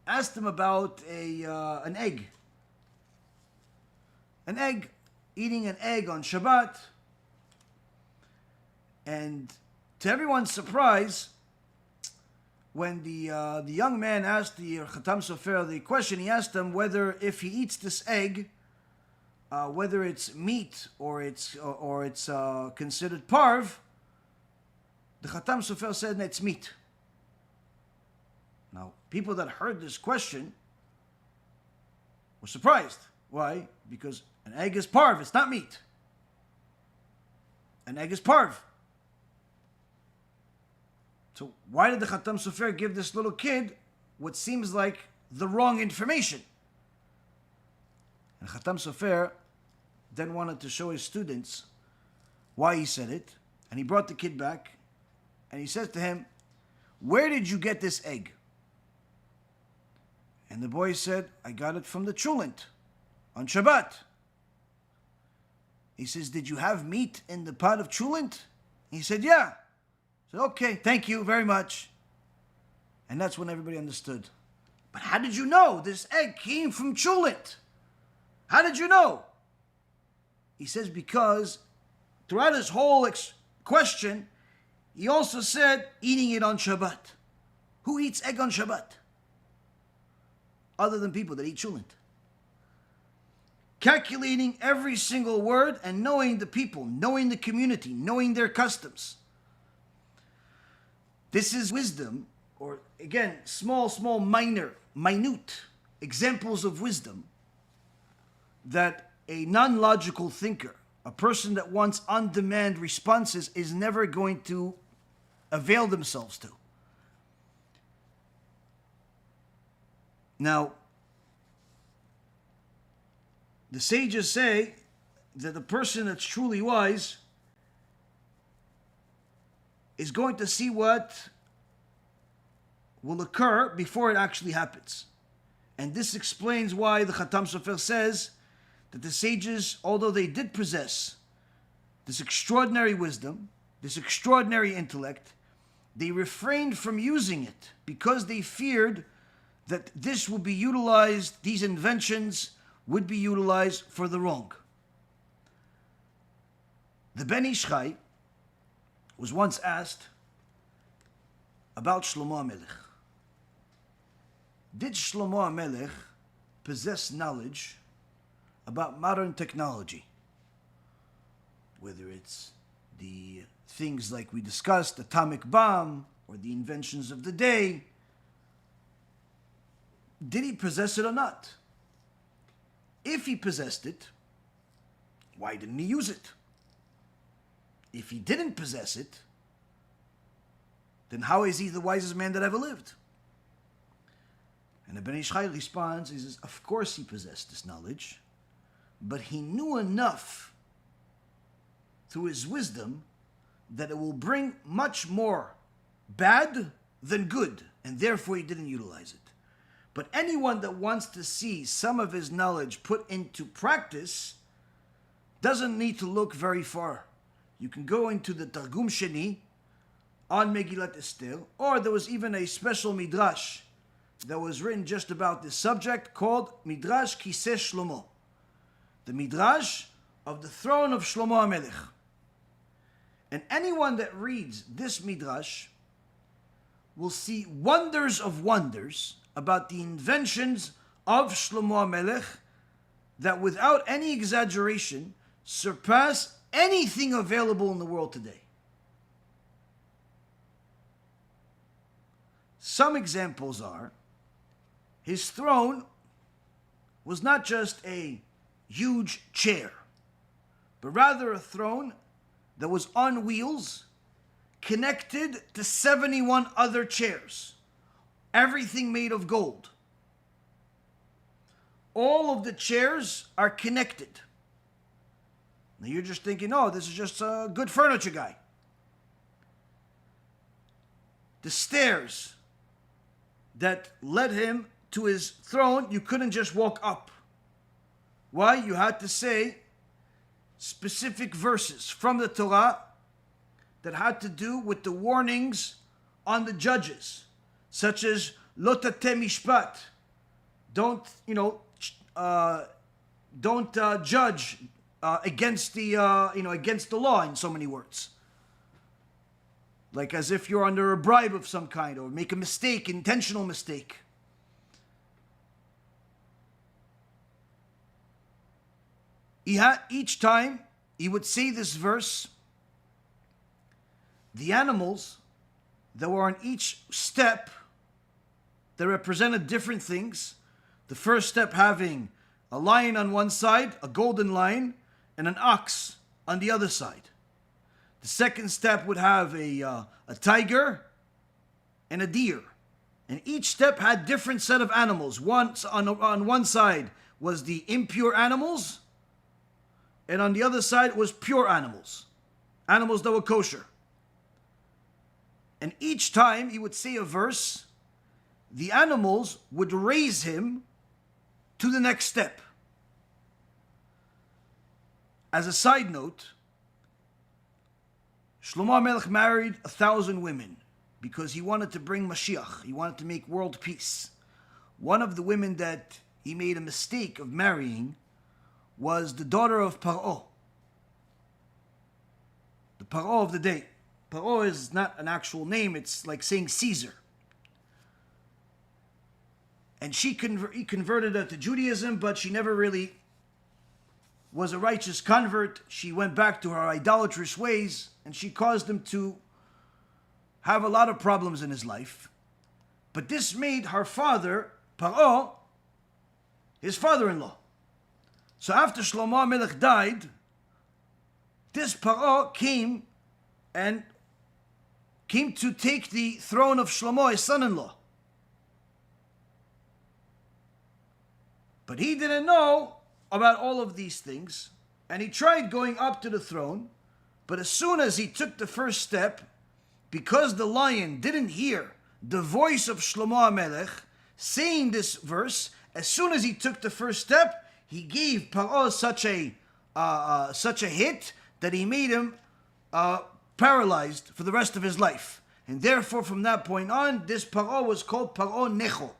asked him about an egg. An egg, eating an egg on Shabbat. And to everyone's surprise, when the young man asked the Khatam Sofer the question, he asked him whether if he eats this egg, whether it's meat or it's considered parv. The Khatam Sofer said it's meat. Now, people that heard this question were surprised. Why? Because an egg is parv, it's not meat. An egg is parv. So why did the Khatam Sofer give this little kid what seems like the wrong information? And Khatam Sofer then wanted to show his students why he said it. And he brought the kid back and he says to him, "Where did you get this egg?" And the boy said, "I got it from the chulent on Shabbat." He says, "Did you have meat in the pot of chulent?" He said, "Yeah." I said, "Okay, thank you very much." And that's when everybody understood. But how did you know this egg came from chulent? How did you know? He says, because throughout his whole question, he also said eating it on Shabbat. Who eats egg on Shabbat? Other than people that eat chulent. Calculating every single word and knowing the people, knowing the community, knowing their customs. This is wisdom, or again, small, minute examples of wisdom that a non-logical thinker, a person that wants on-demand responses, is never going to avail themselves to. Now, the sages say that the person that's truly wise is going to see what will occur before it actually happens. And this explains why the Khatam Sofer says that the sages, although they did possess this extraordinary wisdom, this extraordinary intellect, they refrained from using it because they feared that this will be utilized, these inventions would be utilized for the wrong. The Ben Ish Chai was once asked about Shlomo Hamelech. Did Shlomo Hamelech possess knowledge about modern technology? Whether it's the things like we discussed, atomic bomb, or the inventions of the day. Did he possess it or not? If he possessed it, why didn't he use it? If he didn't possess it, then how is he the wisest man that ever lived? And the Ben Ish Chai responds, he says, of course he possessed this knowledge, but he knew enough through his wisdom that it will bring much more bad than good, and therefore he didn't utilize it. But anyone that wants to see some of his knowledge put into practice doesn't need to look very far. You can go into the Targum Sheni on Megillat Esther, or there was even a special midrash that was written just about this subject called Midrash Kiseh Shlomo, the midrash of the throne of Shlomo Hamelech. And anyone that reads this midrash will see wonders of wonders about the inventions of Shlomo Hamelech that without any exaggeration surpass anything available in the world today. Some examples are, his throne was not just a huge chair, but rather a throne that was on wheels, connected to 71 other chairs, everything made of gold. All of the chairs are connected. Now you're just thinking, oh, this is just a good furniture guy. The stairs that led him to his throne, you couldn't just walk up. Why? You had to say specific verses from the Torah that had to do with the warnings on the judges, such as lo tateh mishpat, don't judge against the against the law, in so many words, like as if you're under a bribe of some kind or make a mistake, intentional mistake. Each time he would say this verse, the animals that were on each step that represented different things, the first step having a lion on one side, a golden lion, and an ox on the other side. The second step would have a tiger and a deer. And each step had different set of animals. Once on one side was the impure animals, and on the other side was pure animals, animals that were kosher. And each time he would say a verse, the animals would raise him to the next step. As a side note, Shlomo Hamelech married 1,000 women because he wanted to bring Mashiach. He wanted to make world peace. One of the women that he made a mistake of marrying was the daughter of Paro, the Paro of the day. Paro is not an actual name, it's like saying Caesar. And he converted her to Judaism, but she never really was a righteous convert. She went back to her idolatrous ways, and she caused him to have a lot of problems in his life. But this made her father, Paro, his father-in-law. So after Shlomo Hamelech died, this Paro came to take the throne of Shlomo, his son-in-law. But he didn't know about all of these things, and he tried going up to the throne, but as soon as he took the first step, because the lion didn't hear the voice of Shlomo Hamelech saying this verse, as soon as he took the first step, he gave Paro such a hit that he made him paralyzed for the rest of his life. And therefore, from that point on, this Paro was called Paro Necho.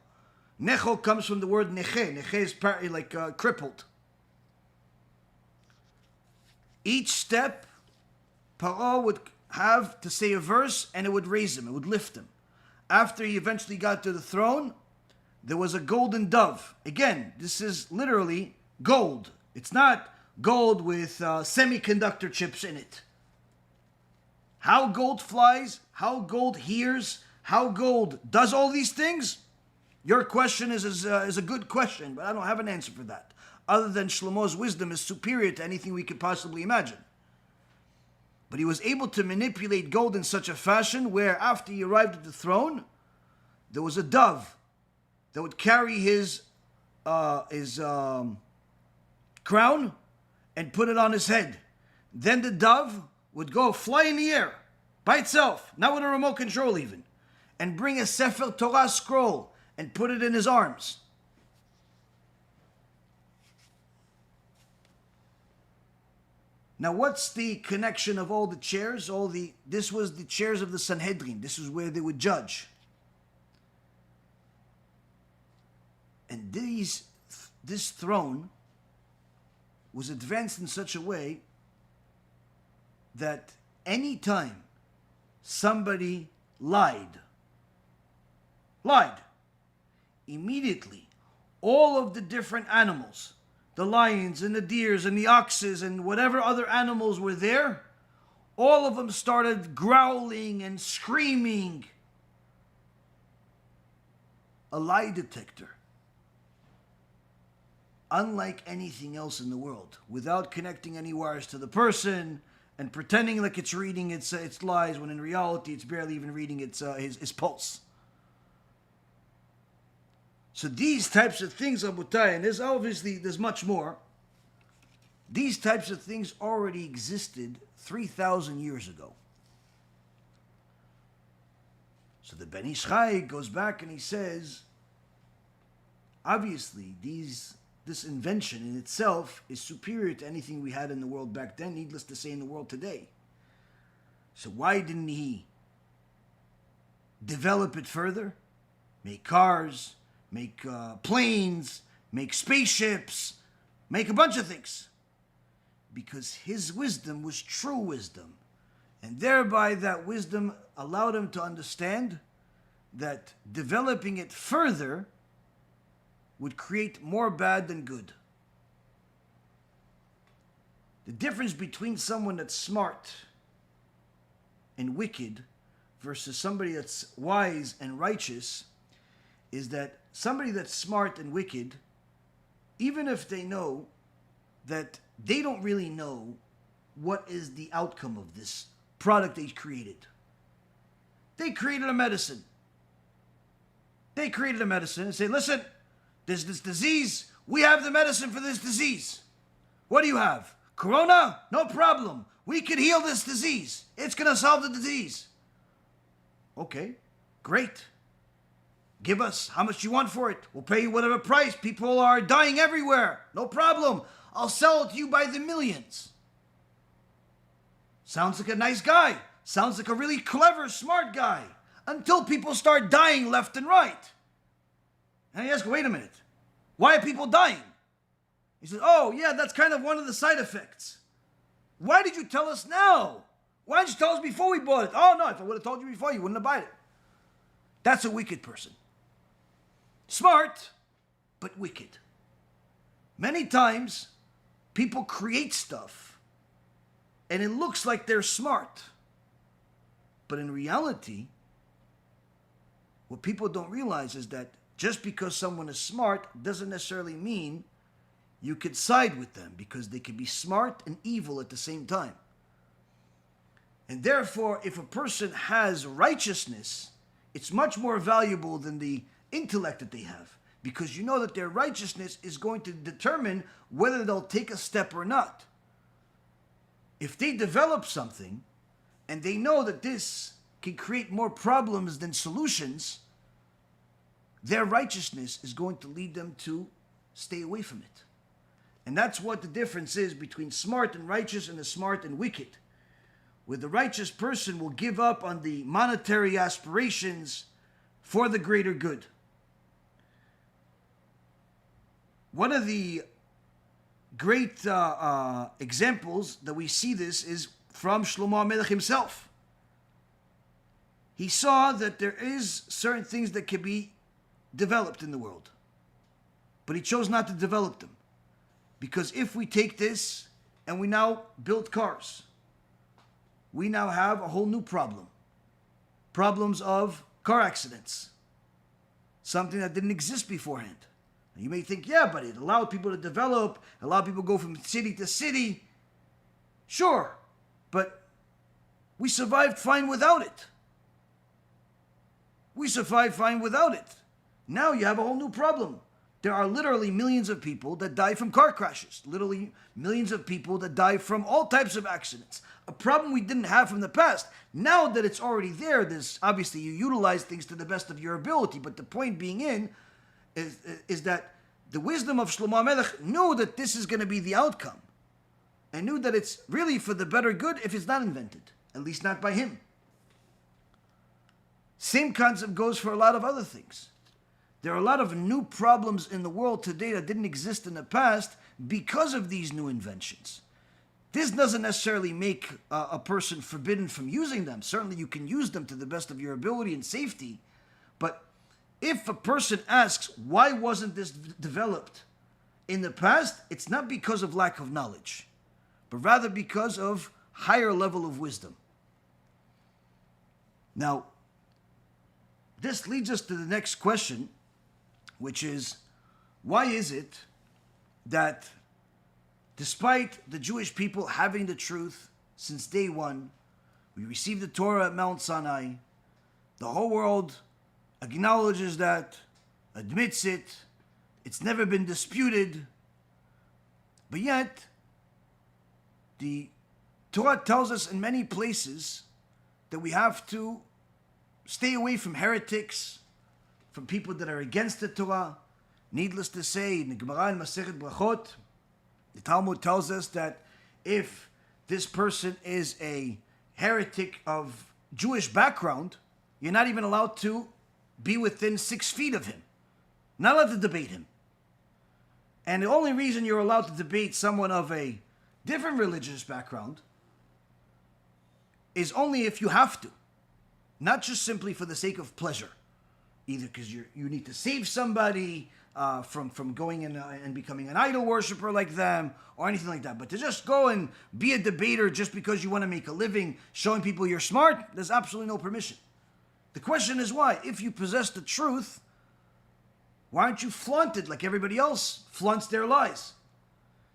Necho comes from the word neche. Neche is like crippled. Each step, Paro would have to say a verse and it would raise him, it would lift him. After he eventually got to the throne, there was a golden dove. Again, this is literally gold. It's not gold with semiconductor chips in it. How gold flies, how gold hears, how gold does all these things? Your question is a good question, but I don't have an answer for that. Other than Shlomo's wisdom is superior to anything we could possibly imagine. But he was able to manipulate gold in such a fashion where after he arrived at the throne, there was a dove that would carry his crown and put it on his head. Then the dove would go fly in the air by itself, not with a remote control even, and bring a Sefer Torah scroll and put it in his arms. Now, what's the connection of all the chairs? This was the chairs of the Sanhedrin. This is where they would judge. And this throne was advanced in such a way that any time somebody lied, immediately all of the different animals, the lions and the deers and the oxes and whatever other animals were there, all of them started growling and screaming a lie detector, unlike anything else in the world, without connecting any wires to the person and pretending like it's reading its lies, when in reality it's barely even reading his pulse. So these types of things, Abutai, and there's much more. These types of things already existed 3,000 years ago. So the Ben Ish Chai goes back and he says, obviously, this invention in itself is superior to anything we had in the world back then, needless to say in the world today. So why didn't he develop it further? Make cars, make planes, make spaceships, make a bunch of things. Because his wisdom was true wisdom. And thereby that wisdom allowed him to understand that developing it further would create more bad than good. The difference between someone that's smart and wicked versus somebody that's wise and righteous is that somebody that's smart and wicked, even if they know that they don't really know what is the outcome of this product they created. They created a medicine. They created a medicine and say, listen, there's this disease. We have the medicine for this disease. What do you have? Corona? No problem. We can heal this disease. It's going to solve the disease. Okay, great. Give us how much you want for it. We'll pay you whatever price. People are dying everywhere. No problem. I'll sell it to you by the millions. Sounds like a nice guy. Sounds like a really clever, smart guy. Until people start dying left and right. And I ask, wait a minute. Why are people dying? He says, oh, yeah, that's kind of one of the side effects. Why did you tell us now? Why didn't you tell us before we bought it? Oh, no, if I would have told you before, you wouldn't have bought it. That's a wicked person. Smart, but wicked. Many times, people create stuff, and it looks like they're smart. But in reality, what people don't realize is that just because someone is smart doesn't necessarily mean you could side with them, because they can be smart and evil at the same time. And therefore, if a person has righteousness, it's much more valuable than the intellect that they have, because you know that their righteousness is going to determine whether they'll take a step or not. If they develop something and they know that this can create more problems than solutions, their righteousness is going to lead them to stay away from it. And that's what the difference is between smart and righteous and the smart and wicked. Where the righteous person will give up on the monetary aspirations for the greater good. One of the great examples that we see this is from Shlomo Hamelech himself. He saw that there is certain things that can be developed in the world, but he chose not to develop them, because if we take this and we now build cars, we now have a whole new problems of car accidents, something that didn't exist beforehand. And you may think, yeah, but it allowed people to develop, allowed people to go from city to city. Sure, but we survived fine without it. We survived fine without it. Now you have a whole new problem. There are literally millions of people that die from car crashes. Literally millions of people that die from all types of accidents. A problem we didn't have from the past. Now that it's already there, there's obviously you utilize things to the best of your ability. But the point being is that the wisdom of Shlomo Hamelech knew that this is going to be the outcome. And knew that it's really for the better good if it's not invented. At least not by him. Same concept goes for a lot of other things. There are a lot of new problems in the world today that didn't exist in the past because of these new inventions. This doesn't necessarily make a person forbidden from using them. Certainly you can use them to the best of your ability and safety. But if a person asks, why wasn't this developed in the past? It's not because of lack of knowledge, but rather because of higher level of wisdom. Now, this leads us to the next question. which is, why is it that despite the Jewish people having the truth since day one, we received the Torah at Mount Sinai, the whole world acknowledges that, admits it, it's never been disputed, but yet the Torah tells us in many places that we have to stay away from heretics, from people that are against the Torah. Needless to say, in the Gemara in Masechet Brachot, the Talmud tells us that if this person is a heretic of Jewish background, you're not even allowed to be within 6 feet of him. Not allowed to debate him. And the only reason you're allowed to debate someone of a different religious background is only if you have to. Not just simply for the sake of pleasure. Either because you need to save somebody from going in and becoming an idol worshiper like them, or anything like that. But to just go and be a debater just because you want to make a living showing people you're smart, there's absolutely no permission. The question is why? If you possess the truth, why aren't you flaunted like everybody else flaunts their lies?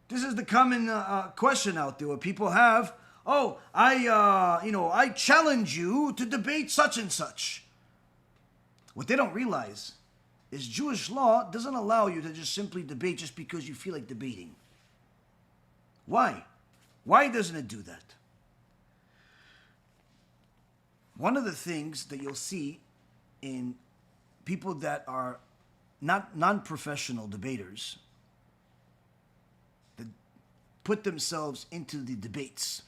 This is the common question out there where people have, I challenge you to debate such and such. What they don't realize is Jewish law doesn't allow you to just simply debate just because you feel like debating. Why? Why doesn't it do that? One of the things that you'll see in people that are not non-professional debaters that put themselves into the debates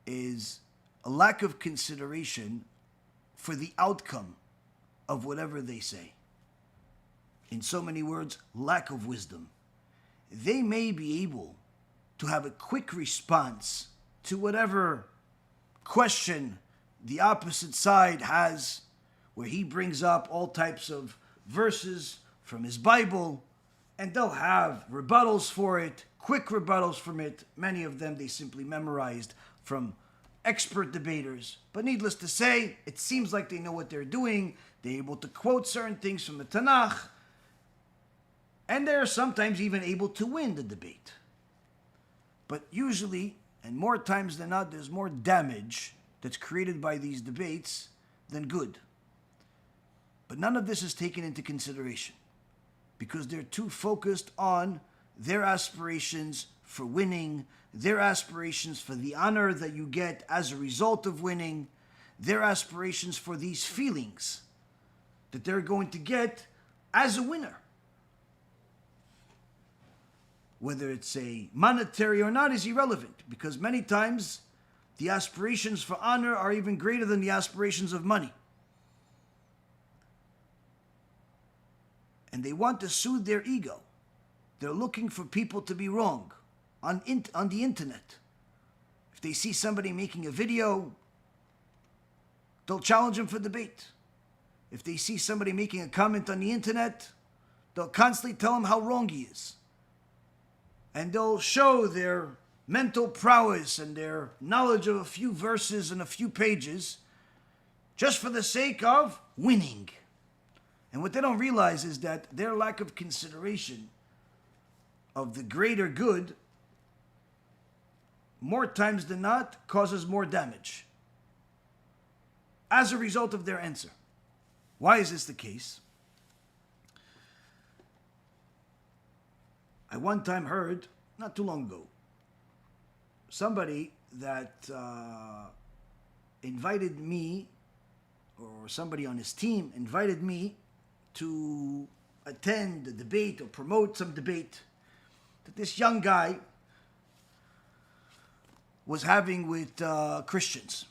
is a lack of consideration for the outcome of whatever they say. In so many words, lack of wisdom. They may be able to have a quick response to whatever question the opposite side has, where he brings up all types of verses from his Bible, and they'll have rebuttals for it, quick rebuttals from it. Many of them they simply memorized from expert debaters. But needless to say, it seems like they know what they're doing. They're able to quote certain things from the Tanakh, and they're sometimes even able to win the debate. But usually, and more times than not, there's more damage that's created by these debates than good. But none of this is taken into consideration because they're too focused on their aspirations for winning, their aspirations for the honor that you get as a result of winning, their aspirations for these feelings that they're going to get as a winner. Whether it's a monetary or not is irrelevant, because many times the aspirations for honor are even greater than the aspirations of money. And they want to soothe their ego. They're looking for people to be wrong on the internet. If they see somebody making a video, they'll challenge him for debate. If they see somebody making a comment on the internet, they'll constantly tell him how wrong he is. And they'll show their mental prowess and their knowledge of a few verses and a few pages just for the sake of winning. And what they don't realize is that their lack of consideration of the greater good, more times than not, causes more damage as a result of their answer. Why is this the case? I one time heard, not too long ago, somebody that invited me, or somebody on his team invited me to attend a debate or promote some debate that this young guy was having with Christians.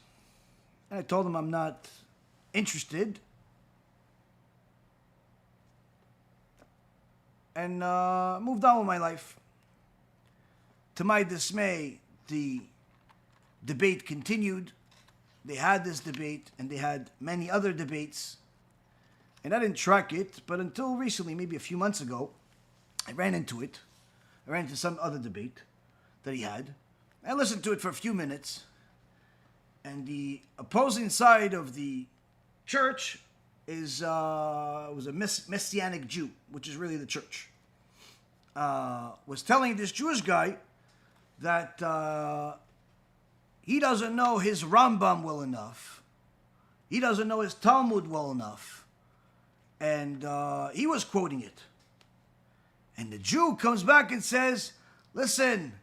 And I told him I'm not interested. And moved on with my life. To my dismay, the debate continued. They had this debate, and they had many other debates. And I didn't track it, but until recently, maybe a few months ago, I ran into it. I ran into some other debate that he had. I listened to it for a few minutes, and the opposing side of the church was a Messianic Jew, which is really the church, was telling this Jewish guy that he doesn't know his Rambam well enough. He doesn't know his Talmud well enough. And he was quoting it. And the Jew comes back and says, listen,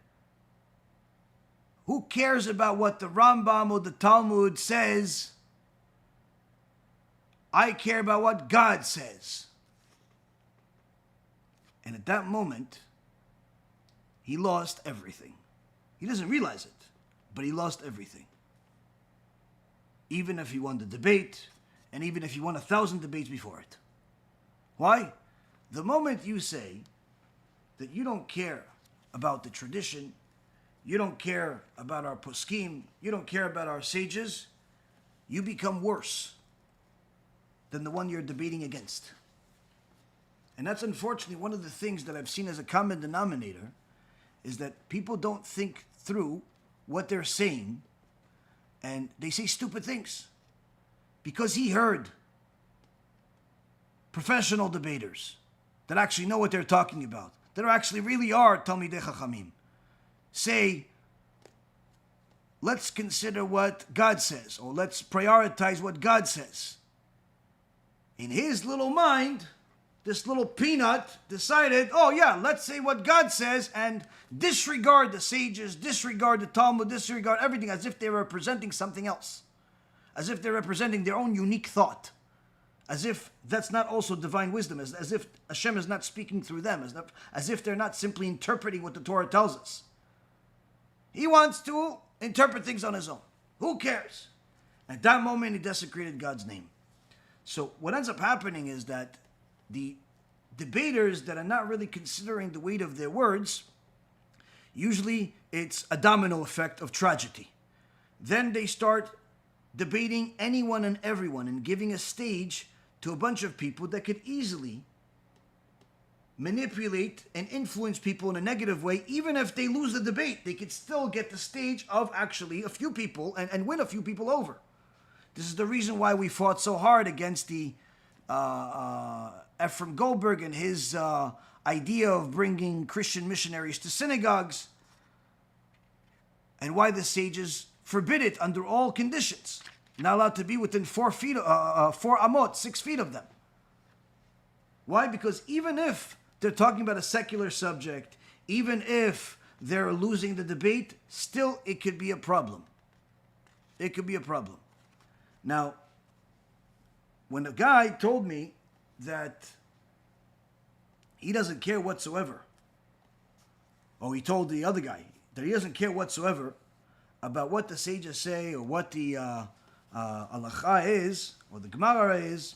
who cares about what the Rambam or the Talmud says? I care about what God says. And at that moment, he lost everything. He doesn't realize it, but he lost everything. Even if he won the debate, and even if he won 1,000 debates before it. Why? The moment you say that you don't care about the tradition, you don't care about our poskim, you don't care about our sages, you become worse than the one you're debating against. And that's unfortunately one of the things that I've seen as a common denominator, is that people don't think through what they're saying, and they say stupid things. Because he heard professional debaters that actually know what they're talking about, that actually really are Talmidei Chachamim, say, let's consider what God says, or let's prioritize what God says. In his little mind, this little peanut decided, oh yeah, let's say what God says and disregard the sages, disregard the Talmud, disregard everything, as if they're representing something else. As if they're representing their own unique thought. As if that's not also divine wisdom, as if HaShem is not speaking through them, as if they're not simply interpreting what the Torah tells us. He wants to interpret things on his own. Who cares? At that moment, he desecrated God's name. So what ends up happening is that the debaters that are not really considering the weight of their words, usually it's a domino effect of tragedy. Then they start debating anyone and everyone and giving a stage to a bunch of people that could easily manipulate and influence people in a negative way. Even if they lose the debate, they could still get the stage of actually a few people and win a few people over. This is the reason why we fought so hard against the Ephraim Goldberg and his idea of bringing Christian missionaries to synagogues, and why the sages forbid it under all conditions. Not allowed to be within 4 feet, 4 amot, 6 feet of them. Why? Because even if they're talking about a secular subject, even if they're losing the debate, still it could be a problem. It could be a problem. Now, when a guy told me that he doesn't care whatsoever, or he told the other guy that he doesn't care whatsoever about what the sages say or what the halakha is or the Gemara is,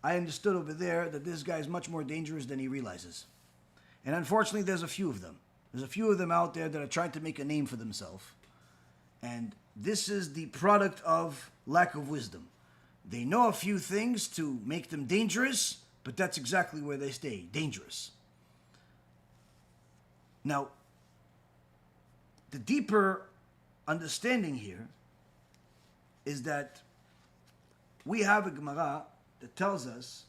I understood over there that this guy is much more dangerous than he realizes. And unfortunately, there's a few of them. There's a few of them out there that are trying to make a name for themselves. And this is the product of lack of wisdom. They know a few things to make them dangerous, but that's exactly where they stay, dangerous. Now, the deeper understanding here is that we have a Gemara that tells us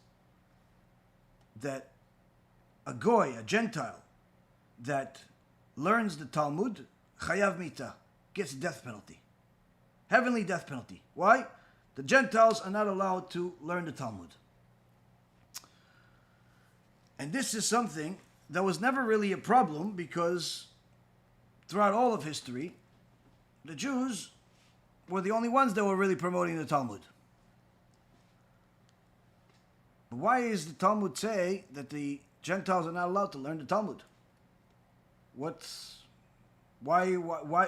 that a goy, a Gentile, that learns the Talmud, chayav mita, gets a death penalty. Heavenly death penalty. Why? The Gentiles are not allowed to learn the Talmud. And this is something that was never really a problem, because throughout all of history, the Jews were the only ones that were really promoting the Talmud. But why is the Talmud say that the Gentiles are not allowed to learn the Talmud? Why,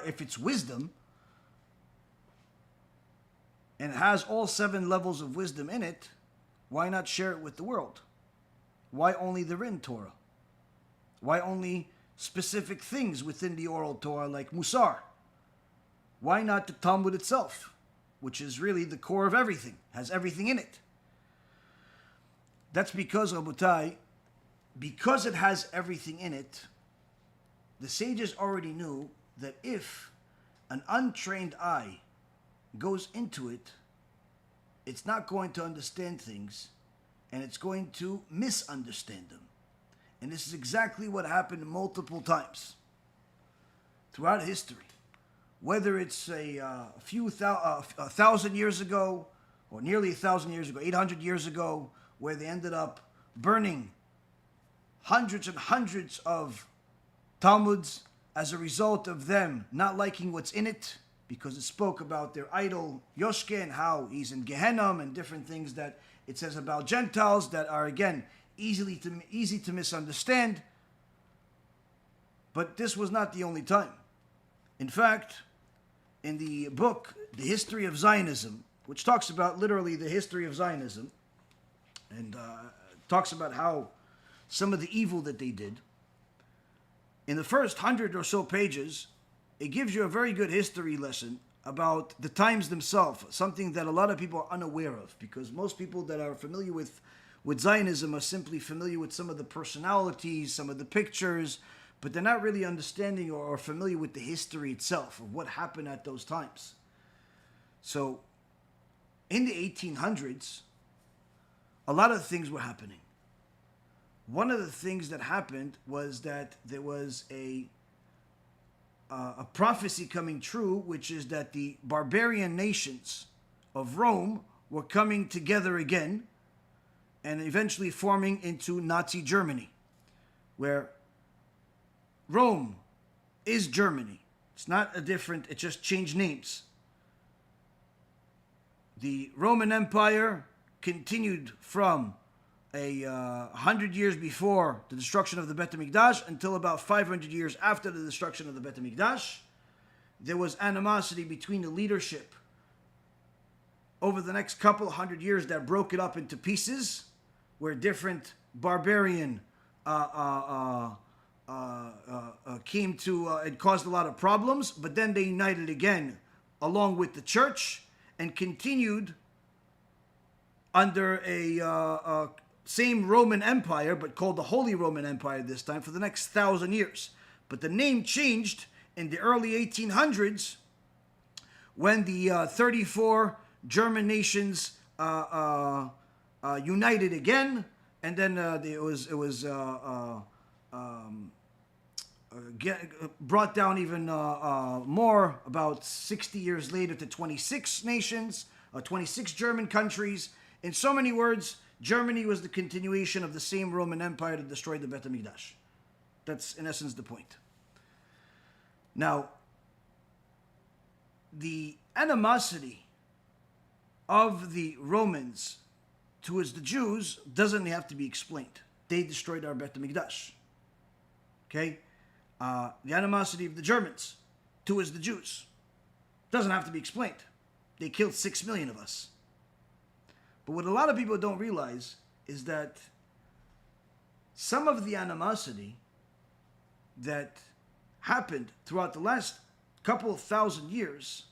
if it's wisdom, and it has all 7 levels of wisdom in it, why not share it with the world? Why only the written Torah? Why only specific things within the oral Torah like MUSSAR? Why not the Talmud itself, which is really the core of everything, has everything in it? That's because, Rabotai, because it has everything in it, the sages already knew that if an untrained eye goes into it, it's not going to understand things, and it's going to misunderstand them. And this is exactly what happened multiple times throughout history. Whether it's a thousand years ago, or nearly 1,000 years ago, 800 years ago, where they ended up burning hundreds and hundreds of Talmuds as a result of them not liking what's in it, because it spoke about their idol Yoshke and how he's in Gehenna and different things that it says about Gentiles that are, again, easy to misunderstand. But this was not the only time. In fact, in the book, The History of Zionism, which talks about literally the history of Zionism, and talks about how some of the evil that they did, in the first 100 or so pages, it gives you a very good history lesson about the times themselves, something that a lot of people are unaware of, because most people that are familiar with Zionism are simply familiar with some of the personalities, some of the pictures, but they're not really understanding or familiar with the history itself of what happened at those times. So, in the 1800s, a lot of things were happening. One of the things that happened was that there was a prophecy coming true, which is that the barbarian nations of Rome were coming together again and eventually forming into Nazi Germany, where Rome is Germany. It's not a different, it just changed names. The Roman Empire continued from 100 years before the destruction of the Beit HaMikdash until about 500 years after the destruction of the Beit HaMikdash. There was animosity between the leadership over the next couple of hundred years that broke it up into pieces, where different barbarian came to, it caused a lot of problems, but then they united again along with the church and continued under a same Roman Empire, but called the Holy Roman Empire this time, for the next 1,000 years. But the name changed in the early 1800s when the 34 German nations united again, and then it was brought down even more about 60 years later to 26 nations, 26 German countries. In so many words, Germany was the continuation of the same Roman Empire that destroyed the Beit HaMikdash. That's in essence the point. Now, the animosity of the Romans towards the Jews doesn't have to be explained. They destroyed our Beit HaMikdash. Okay? The animosity of the Germans towards the Jews doesn't have to be explained. They killed 6 million of us. But what a lot of people don't realize is that some of the animosity that happened throughout the last couple of 1,000 years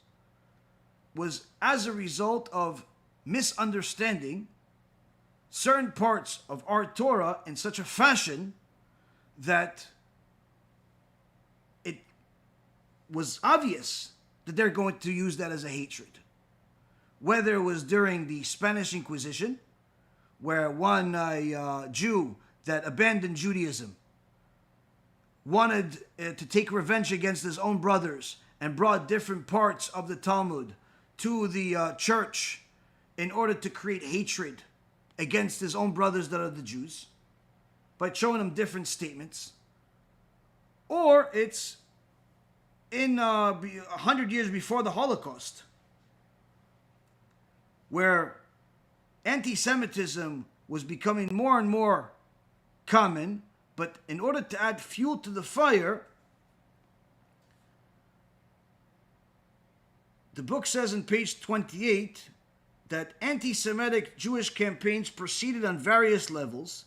was as a result of misunderstanding certain parts of our Torah in such a fashion that it was obvious that they're going to use that as a hatred. Whether it was during the Spanish Inquisition, where one Jew that abandoned Judaism wanted to take revenge against his own brothers and brought different parts of the Talmud to the church in order to create hatred against his own brothers that are the Jews, by showing them different statements. Or it's in 100 years before the Holocaust, where anti-Semitism was becoming more and more common, but in order to add fuel to the fire, the book says in page 28 that anti-Semitic Jewish campaigns proceeded on various levels: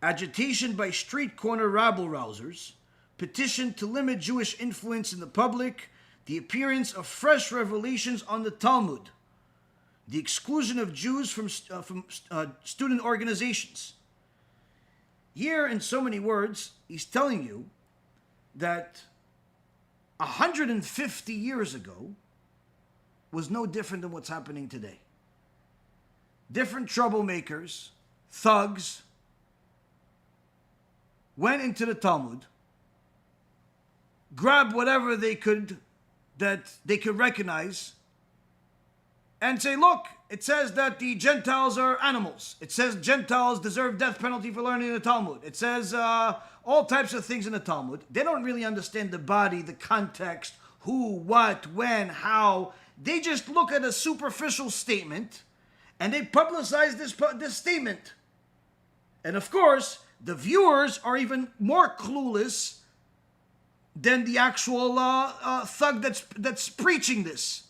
agitation by street corner rabble-rousers, petition to limit Jewish influence in the public, the appearance of fresh revelations on the Talmud, the exclusion of Jews from student organizations. Here, in so many words, he's telling you that 150 years ago was no different than what's happening today. different troublemakers, thugs, went into the Talmud, grabbed whatever they could that they could recognize, and say, look, it says that the Gentiles are animals. It says Gentiles deserve death penalty for learning the Talmud. It says all types of things in the Talmud. They don't really understand the body, the context, who, what, when, how. They just look at a superficial statement and they publicize this statement. And of course, the viewers are even more clueless than the actual thug that's preaching this.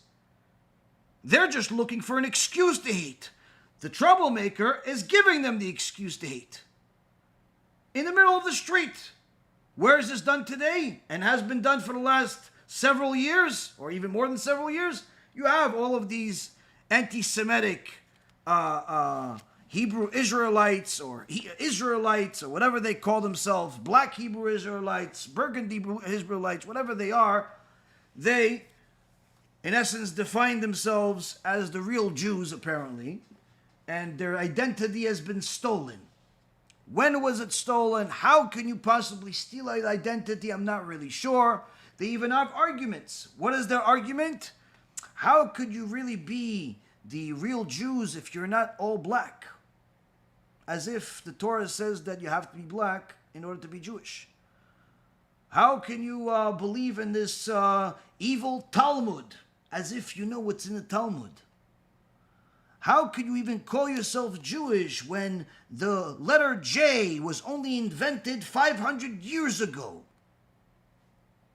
They're just looking for an excuse to hate. The troublemaker is giving them the excuse to hate. In the middle of the street. Where is this done today? And has been done for the last several years, or even more than several years? You have all of these anti-Semitic Hebrew Israelites, or Israelites, or whatever they call themselves, black Hebrew Israelites, burgundy Israelites, whatever they are. They, in essence, define themselves as the real Jews, apparently, and their identity has been stolen. When was it stolen? How can you possibly steal an identity? I'm not really sure. They even have arguments. What is their argument? How could you really be the real Jews if you're not all black? As if the Torah says that you have to be black in order to be Jewish. How can you believe in this evil Talmud? As if you know what's in the Talmud. How could you even call yourself Jewish when the letter J was only invented 500 years ago?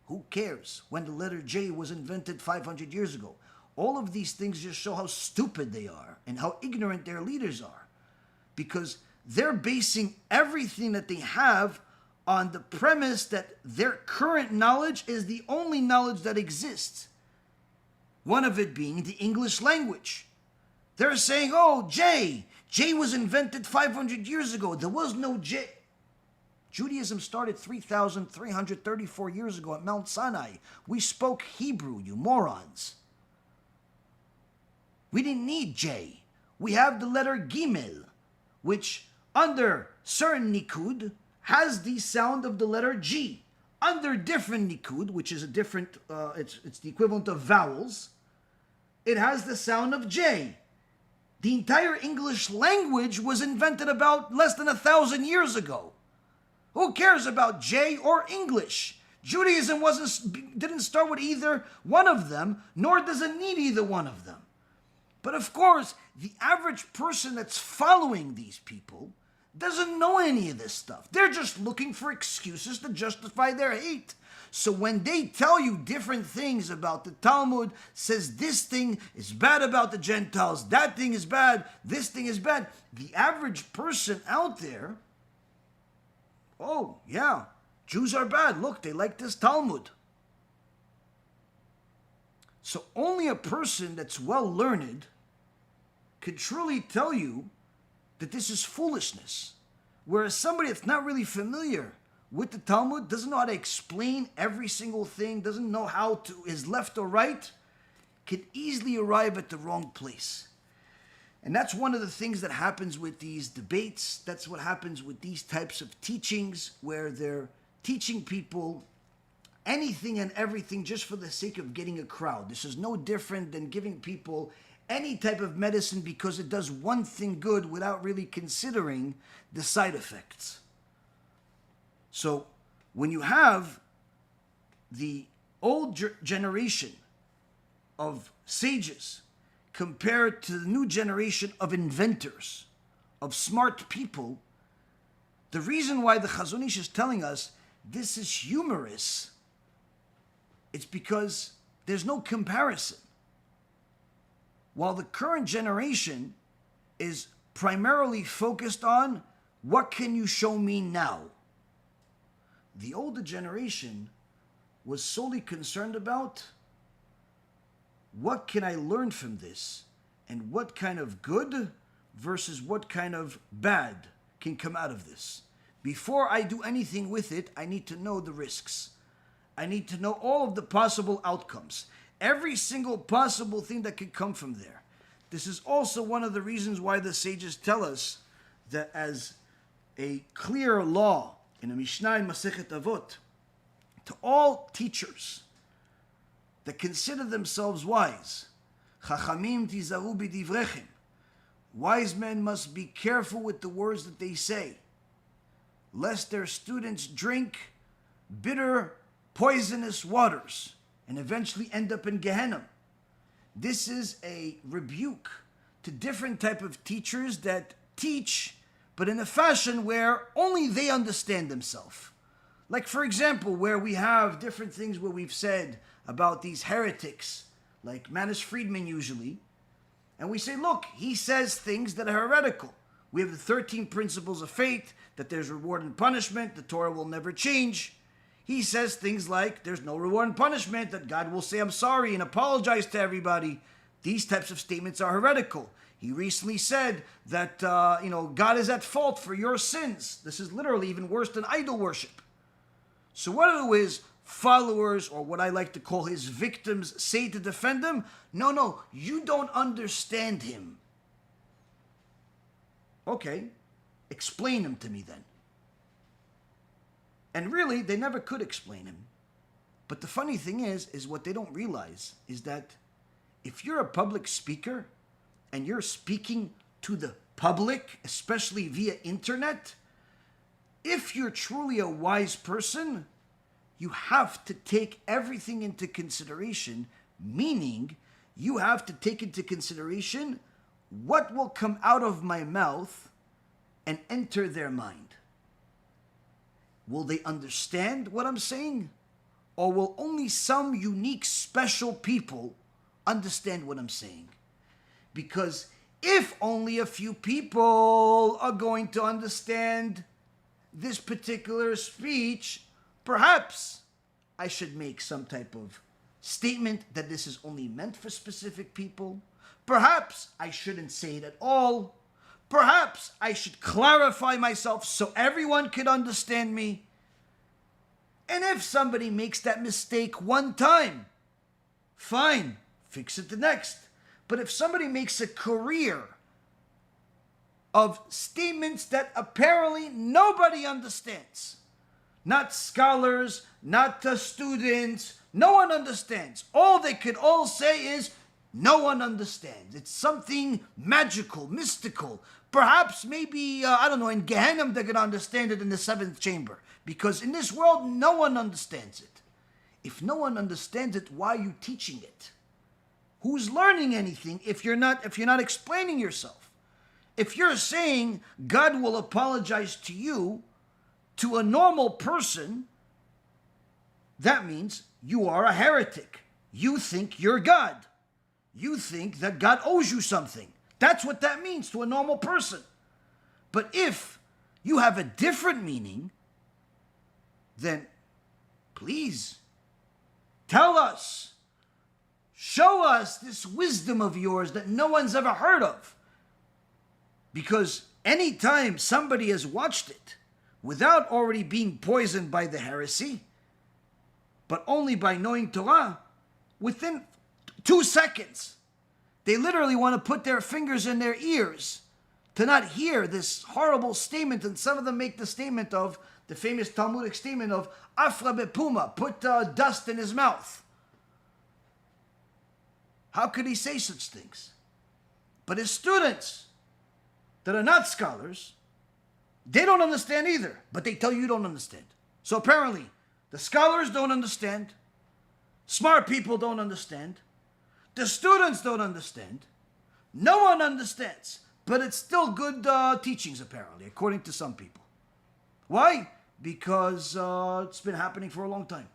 Who cares when the letter J was invented 500 years ago? All of these things just show how stupid they are and how ignorant their leaders are. Because they're basing everything that they have on the premise that their current knowledge is the only knowledge that exists. One of it being the English language. They're saying, oh, J was invented 500 years ago. There was no J. Judaism started 3,334 years ago at Mount Sinai. We spoke Hebrew, you morons. We didn't need J. We have the letter Gimel, which under certain Nikud has the sound of the letter G. Under different Nikud, which is a different, it's the equivalent of vowels, it has the sound of J. The entire English language was invented about less than 1,000 years ago. Who cares about J or English? Judaism didn't start with either one of them, nor does it need either one of them. But of course, the average person that's following these people doesn't know any of this stuff. They're just looking for excuses to justify their hate. So when they tell you different things about the Talmud, says this thing is bad about the Gentiles, that thing is bad, this thing is bad, the average person out there, oh yeah, Jews are bad. Look, they like this Talmud. So only a person that's well learned could truly tell you that this is foolishness. Whereas somebody that's not really familiar with the Talmud, doesn't know how to explain every single thing, doesn't know how to, is left or right, could easily arrive at the wrong place. And that's one of the things that happens with these debates. That's what happens with these types of teachings, where they're teaching people anything and everything just for the sake of getting a crowd. This is no different than giving people any type of medicine because it does one thing good without really considering the side effects. So when you have the old generation of sages compared to the new generation of inventors, of smart people, the reason why the Chazon Ish is telling us this is humorous, it's because there's no comparison. While the current generation is primarily focused on what can you show me now, the older generation was solely concerned about what can I learn from this, and what kind of good versus what kind of bad can come out of this. Before I do anything with it, I need to know the risks. I need to know all of the possible outcomes. Every single possible thing that could come from there. This is also one of the reasons why the sages tell us that as a clear law in a Mishnah in Masechet Avot, to all teachers that consider themselves wise, Chachamim tizaru b'divrechem, wise men must be careful with the words that they say, lest their students drink bitter, poisonous waters and eventually end up in Gehenna. This is a rebuke to different type of teachers that teach, but in a fashion where only they understand themselves. Like, for example, where we have different things where we've said about these heretics, like Manis Friedman usually, and we say, look, he says things that are heretical. We have the 13 principles of faith, that there's reward and punishment, the Torah will never change. He says things like, there's no reward and punishment, that God will say, I'm sorry, and apologize to everybody. These types of statements are heretical. He recently said that, God is at fault for your sins. This is literally even worse than idol worship. So what do his followers, or what I like to call his victims, say to defend him? No, you don't understand him. Okay, explain him to me then. And really, they never could explain him. But the funny thing is what they don't realize is that if you're a public speaker and you're speaking to the public, especially via internet, if you're truly a wise person, you have to take everything into consideration, meaning you have to take into consideration what will come out of my mouth and enter their mind. Will they understand what I'm saying? Or will only some unique, special people understand what I'm saying? Because if only a few people are going to understand this particular speech, perhaps I should make some type of statement that this is only meant for specific people. Perhaps I shouldn't say it at all. Perhaps I should clarify myself so everyone could understand me. And if somebody makes that mistake one time, fine, fix it the next. But if somebody makes a career of statements that apparently nobody understands, not scholars, not the students, no one understands. All they could all say is, no one understands. It's something magical, mystical. Perhaps maybe, in Gehenna they're going to understand it in the seventh chamber. Because in this world, no one understands it. If no one understands it, why are you teaching it? Who's learning anything if you're not explaining yourself? If you're saying God will apologize to you, to a normal person, that means you are a heretic. You think you're God. You think that God owes you something. That's what that means to a normal person. But if you have a different meaning, then please tell us, show us this wisdom of yours that no one's ever heard of. Because anytime somebody has watched it without already being poisoned by the heresy, but only by knowing Torah, within 2 seconds, they literally want to put their fingers in their ears to not hear this horrible statement. And some of them make the statement of, the famous Talmudic statement of, Afra bepuma, put dust in his mouth. How could he say such things? But his students that are not scholars, they don't understand either, but they tell you don't understand. So apparently, the scholars don't understand, smart people don't understand, the students don't understand, no one understands, but it's still good teachings apparently, according to some people. Why? Because it's been happening for a long time.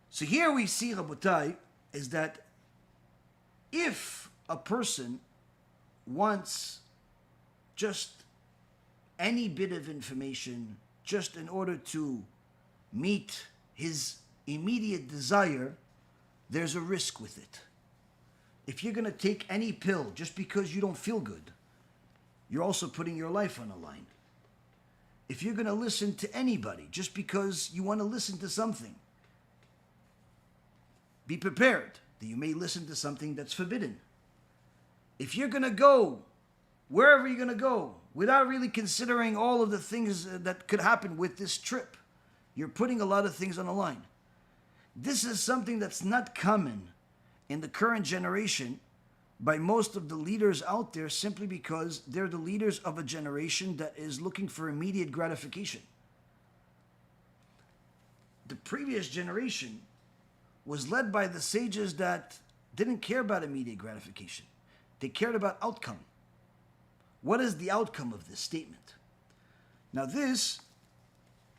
So here we see, Rabotai, is that if a person wants just any bit of information, just in order to meet his immediate desire, there's a risk with it. If you're going to take any pill just because you don't feel good, you're also putting your life on the line. If you're going to listen to anybody just because you want to listen to something, be prepared that you may listen to something that's forbidden. if you're going to go wherever you're going to go without really considering all of the things that could happen with this trip, you're putting a lot of things on the line. This is something that's not common in the current generation by most of the leaders out there, simply because they're the leaders of a generation that is looking for immediate gratification. The previous generation was led by the sages that didn't care about immediate gratification. They cared about outcome. What is the outcome of this statement? Now, this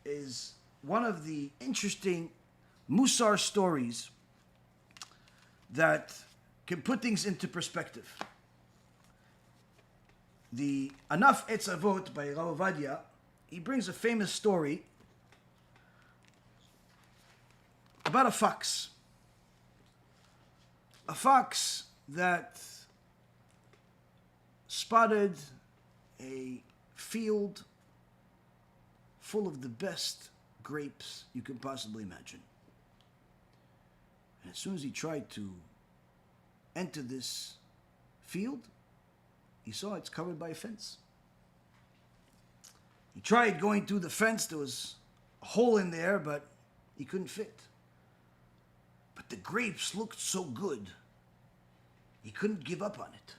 is one of the interesting MUSSAR stories that can put things into perspective. The Anaf Etz Avot by Rav Ovadia, he brings a famous story about a fox. A fox that spotted a field full of the best grapes you could possibly imagine. And as soon as he tried to enter this field, he saw it's covered by a fence. He tried going through the fence. There was a hole in there, but he couldn't fit. But the grapes looked so good, he couldn't give up on it.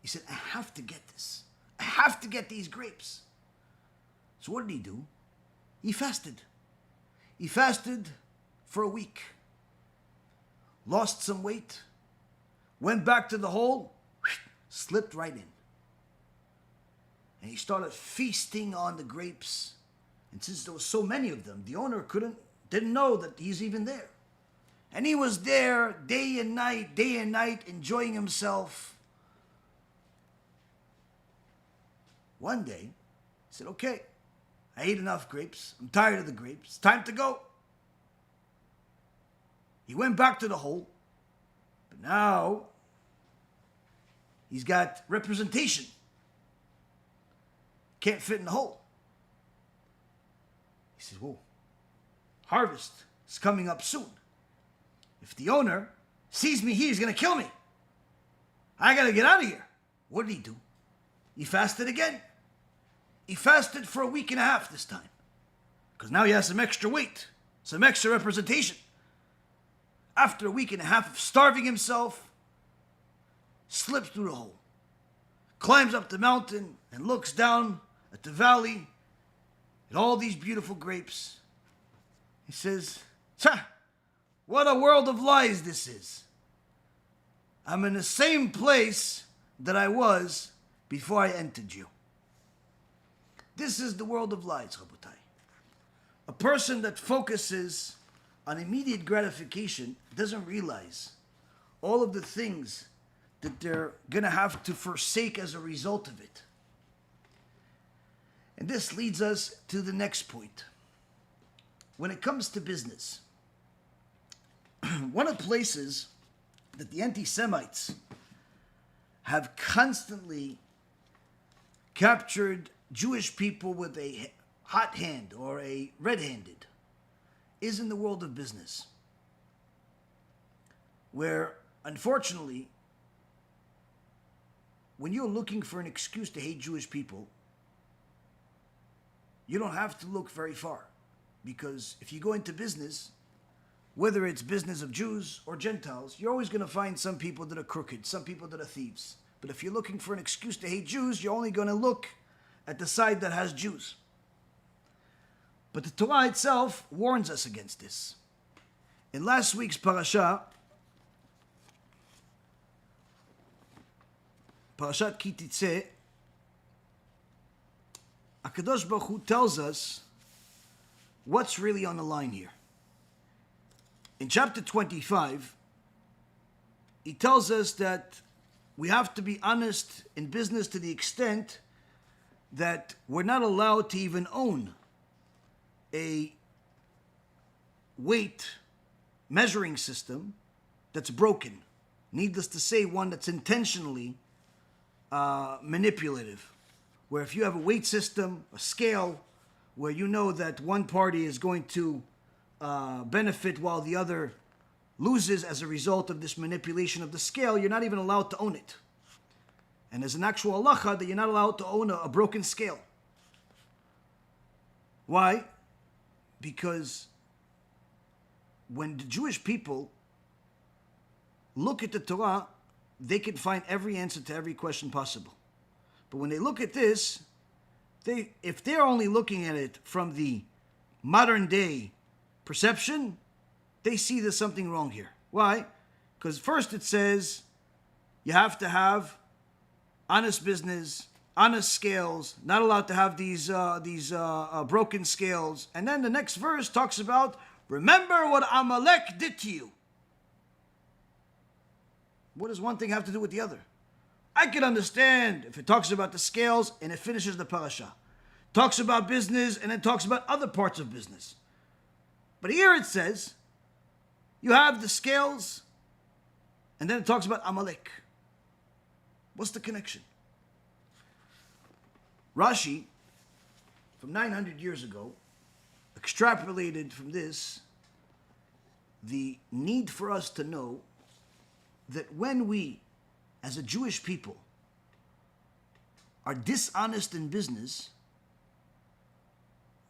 He said, I have to get this. I have to get these grapes. So what did he do? He fasted. He fasted for a week. Lost some weight. Went back to the hole. Slipped right in. And he started feasting on the grapes. And since there were so many of them, the owner didn't know that he's even there. And he was there day and night, enjoying himself. One day, he said, okay, I ate enough grapes. I'm tired of the grapes. It's time to go. He went back to the hole. But now, he's got representation. Can't fit in the hole. He says, whoa, harvest is coming up soon. If the owner sees me here, he's going to kill me. I got to get out of here. What did he do? He fasted again. He fasted for a week and a half this time. Because now he has some extra weight, some extra representation. After a week and a half of starving himself, slips through the hole, climbs up the mountain and looks down at the valley at all these beautiful grapes. He says, what a world of lies this is. I'm in the same place that I was before I entered you. This is the world of lies, Rabotai. A person that focuses on immediate gratification doesn't realize all of the things that they're going to have to forsake as a result of it. And this leads us to the next point. When it comes to business, one of the places that the anti-Semites have constantly captured Jewish people with a hot hand or a red-handed is in the world of business, where, unfortunately, when you're looking for an excuse to hate Jewish people, you don't have to look very far. Because if you go into business, whether it's business of Jews or Gentiles, you're always going to find some people that are crooked, some people that are thieves. But if you're looking for an excuse to hate Jews, you're only going to look at the side that has Jews. But the Torah itself warns us against this. In last week's parasha, Parashat Ki Titzeh, HaKadosh Baruch Hu tells us what's really on the line here. In chapter 25, he tells us that we have to be honest in business to the extent that we're not allowed to even own a weight measuring system that's broken. Needless to say, one that's intentionally manipulative. Where if you have a weight system, a scale, where you know that one party is going to benefit while the other loses as a result of this manipulation of the scale, you're not even allowed to own it. And there's an actual halacha that you're not allowed to own a broken scale. Why? Because when the Jewish people look at the Torah, they can find every answer to every question possible. But when they look at this, if they're only looking at it from the modern day perception, they see there's something wrong here. Why? Because first it says you have to have honest business, honest scales, not allowed to have these broken scales. And then the next verse talks about, remember what Amalek did to you. What does one thing have to do with the other? I can understand if it talks about the scales and it finishes the parasha. Talks about business and then talks about other parts of business. But here it says, you have the scales and then it talks about Amalek. What's the connection? Rashi, from 900 years ago, extrapolated from this the need for us to know that when we, as a Jewish people, are dishonest in business,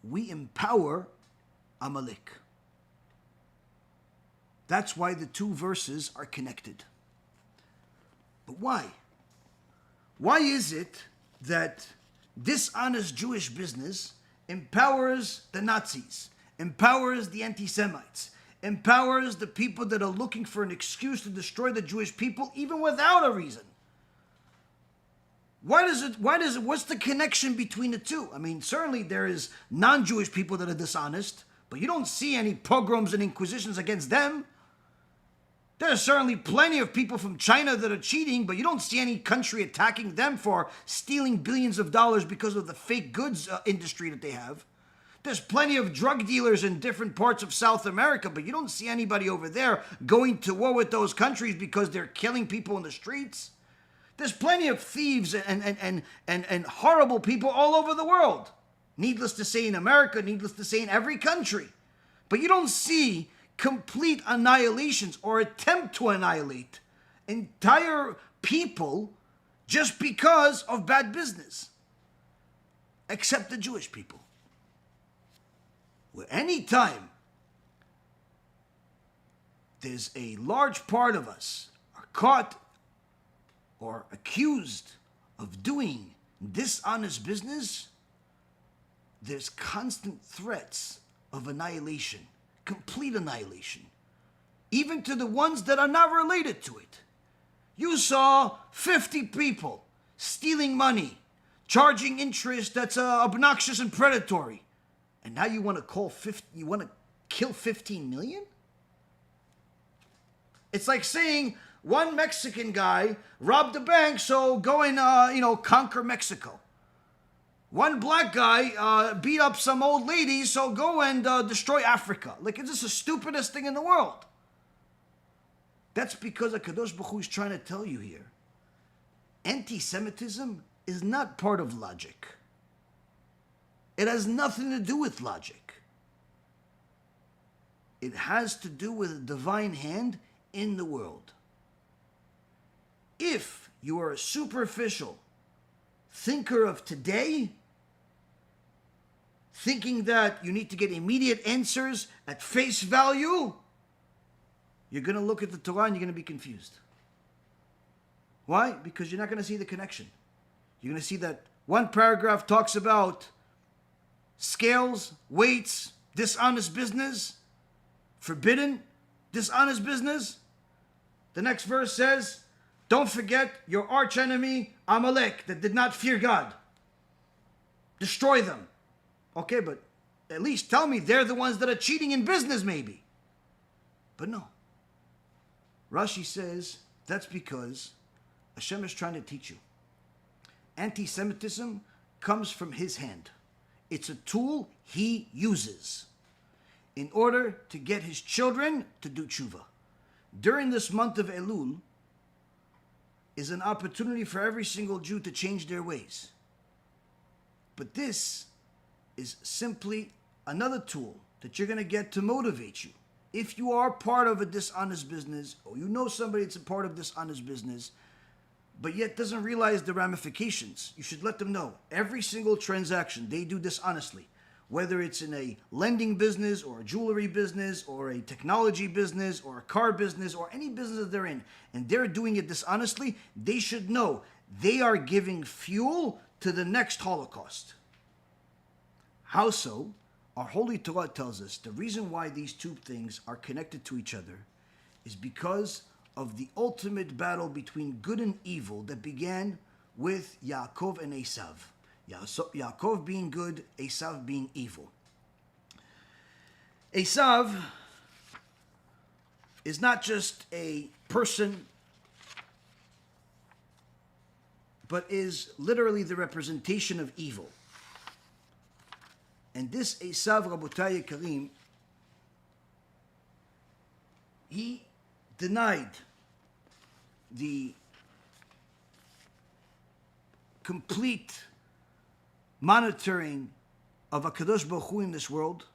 we empower Amalek. That's why the two verses are connected. But why? Why is it that dishonest Jewish business empowers the Nazis, empowers the anti-Semites, empowers the people that are looking for an excuse to destroy the Jewish people even without a reason? What's the connection between the two? I mean, certainly there is non-Jewish people that are dishonest, but you don't see any pogroms and inquisitions against them. There's certainly plenty of people from China that are cheating, but you don't see any country attacking them for stealing billions of dollars because of the fake goods industry that they have. There's plenty of drug dealers in different parts of South America, but you don't see anybody over there going to war with those countries because they're killing people in the streets. There's plenty of thieves and horrible people all over the world. Needless to say in America, needless to say in every country. But you don't see complete annihilations or attempt to annihilate entire people just because of bad business. Except the Jewish people. Where any time there's a large part of us are caught or accused of doing dishonest business, there's constant threats of annihilation, complete annihilation, even to the ones that are not related to it. You saw 50 people stealing money, charging interest that's obnoxious and predatory, and now you want to kill 15 million? It's like saying one Mexican guy robbed a bank, so go and conquer Mexico. One black guy beat up some old lady, so go and destroy Africa. Like, it's just the stupidest thing in the world. That's because HaKadosh Baruch Hu is trying to tell you here. Anti-Semitism is not part of logic. It has nothing to do with logic. It has to do with a divine hand in the world. If you are a superficial thinker of today, thinking that you need to get immediate answers at face value, you're going to look at the Torah and you're going to be confused. Why? Because you're not going to see the connection. You're going to see that one paragraph talks about scales, weights, dishonest business, forbidden, dishonest business. The next verse says, don't forget your archenemy, Amalek, that did not fear God. Destroy them. Okay, but at least tell me they're the ones that are cheating in business, maybe. But no. Rashi says that's because Hashem is trying to teach you. Anti-Semitism comes from his hand. It's a tool he uses in order to get his children to do tshuva. During this month of Elul is an opportunity for every single Jew to change their ways. But this is simply another tool that you're going to get to motivate you. If you are part of a dishonest business, or you know somebody that's a part of dishonest business, but yet doesn't realize the ramifications. You should let them know. Every single transaction they do dishonestly, whether it's in a lending business or a jewelry business or a technology business or a car business or any business that they're in, and they're doing it dishonestly, they should know they are giving fuel to the next Holocaust. How so? Our Holy Torah tells us the reason why these two things are connected to each other is because of the ultimate battle between good and evil that began with Yaakov and Esav. Yaakov being good, Esav being evil. Esav is not just a person, but is literally the representation of evil. And this Esav, Rabotai Karim, he denied the complete monitoring of HaKadosh Baruch Hu in this world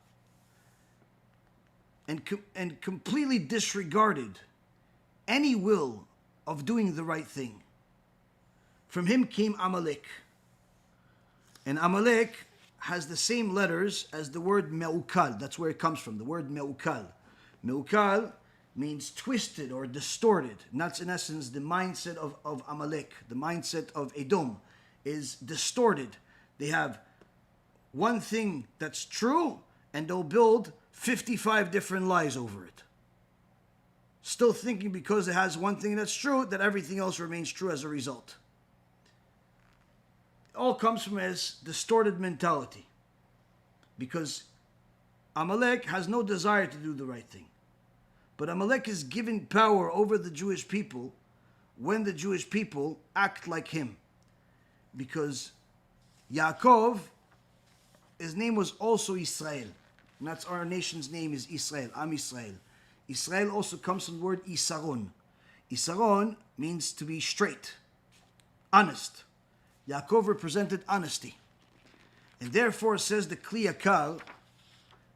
and completely disregarded any will of doing the right thing. From him came Amalek. And Amalek has the same letters as the word me'ukal. That's where it comes from, the word me'ukal. Me'ukal means twisted or distorted. And that's in essence the mindset of Amalek. The mindset of Edom is distorted. They have one thing that's true and they'll build 55 different lies over it. Still thinking because it has one thing that's true that everything else remains true as a result. All comes from his distorted mentality, because Amalek has no desire to do the right thing. But Amalek is giving power over the Jewish people when the Jewish people act like him. Because Yaakov, his name was also Israel. And that's our nation's name is Israel, Am Israel. Israel also comes from the word Isaron. Isaron means to be straight, honest. Yaakov represented honesty. And therefore says the Kli Yakar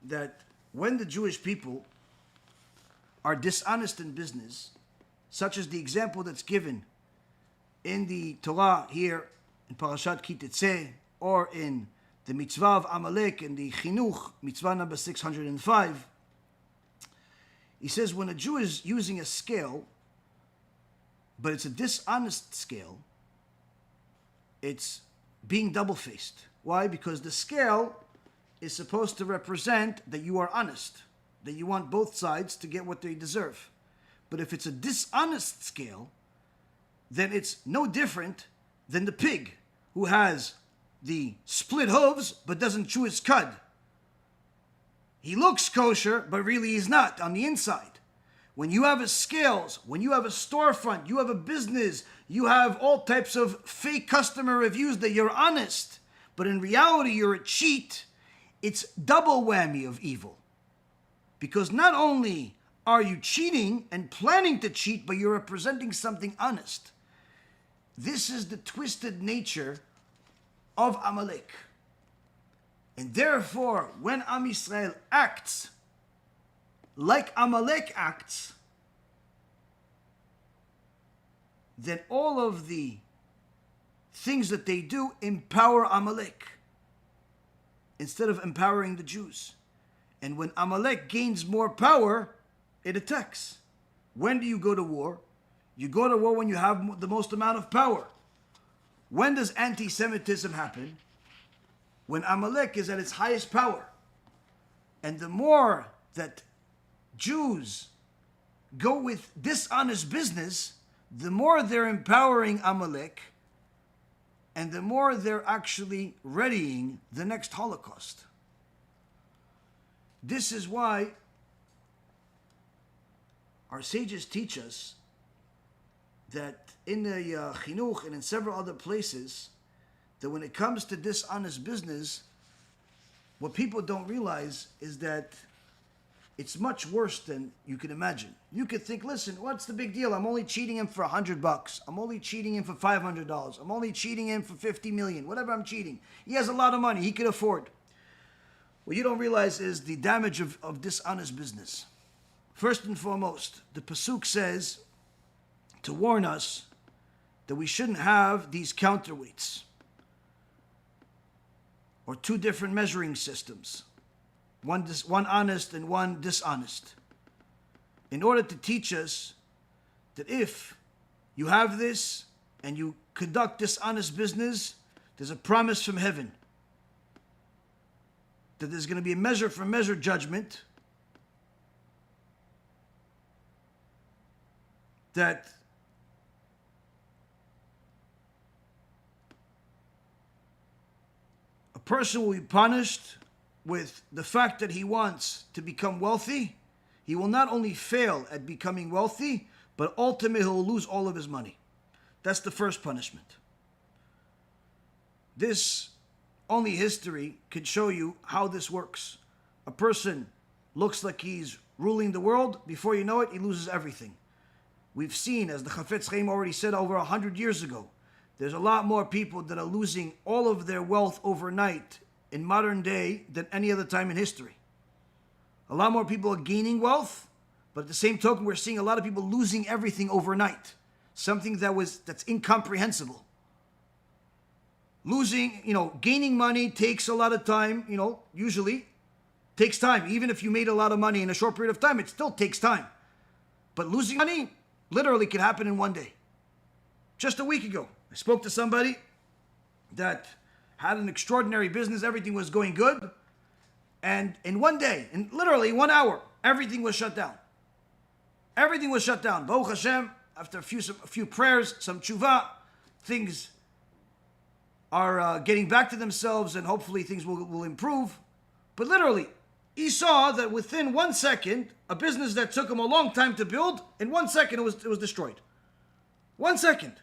that when the Jewish people are dishonest in business, such as the example that's given in the Torah here in Parashat Ki Tetzeh, or in the mitzvah of Amalek in the Chinuch, mitzvah number 605, he says when a Jew is using a scale, but it's a dishonest scale, it's being double-faced. Why? Because the scale is supposed to represent that you are honest, that you want both sides to get what they deserve. But if it's a dishonest scale, then it's no different than the pig who has the split hooves but doesn't chew his cud. He looks kosher, but really he's not on the inside. When you have a scales, when you have a storefront, you have a business, you have all types of fake customer reviews that you're honest, but in reality you're a cheat, it's double whammy of evil. Because not only are you cheating and planning to cheat, but you're representing something honest. This is the twisted nature of Amalek. And therefore, when Am Yisrael acts like Amalek acts, then all of the things that they do empower Amalek instead of empowering the Jews. And when Amalek gains more power, it attacks. When do you go to war? You go to war when you have the most amount of power. When does anti-Semitism happen? When Amalek is at its highest power. And the more that Jews go with dishonest business, the more they're empowering Amalek, and the more they're actually readying the next Holocaust. This is why our sages teach us that in the Chinuch and in several other places, that when it comes to dishonest business, what people don't realize is that it's much worse than you can imagine. You could think, listen, what's the big deal? I'm only cheating him for $100. I'm only cheating him for $500. I'm only cheating him for 50 million. Whatever I'm cheating. He has a lot of money. He could afford. What you don't realize is the damage of dishonest business. First and foremost, the Pasuk says to warn us that we shouldn't have these counterweights or two different measuring systems, one honest and one dishonest, in order to teach us that if you have this and you conduct dishonest business, there's a promise from heaven that there's going to be a measure for measure judgment, that a person will be punished with the fact that he wants to become wealthy. He will not only fail at becoming wealthy, but ultimately he'll lose all of his money. That's the first punishment. This, only history could show you how this works. A person looks like he's ruling the world. Before you know it, he loses everything. We've seen, as the Chafetz Chaim already said over 100 years ago, there's a lot more people that are losing all of their wealth overnight in modern day than any other time in history. A lot more people are gaining wealth, but at the same token, we're seeing a lot of people losing everything overnight. Something that's incomprehensible. Gaining money takes a lot of time, usually takes time. Even if you made a lot of money in a short period of time, it still takes time. But losing money literally can happen in one day. Just a week ago, I spoke to somebody that had an extraordinary business. Everything was going good. And in one day, in literally 1 hour, everything was shut down. Everything was shut down. Baruch Hashem, after a few prayers, some tshuva, things are getting back to themselves, and hopefully things will improve. But literally, he saw that within 1 second, a business that took him a long time to build, in 1 second it was destroyed. 1 second.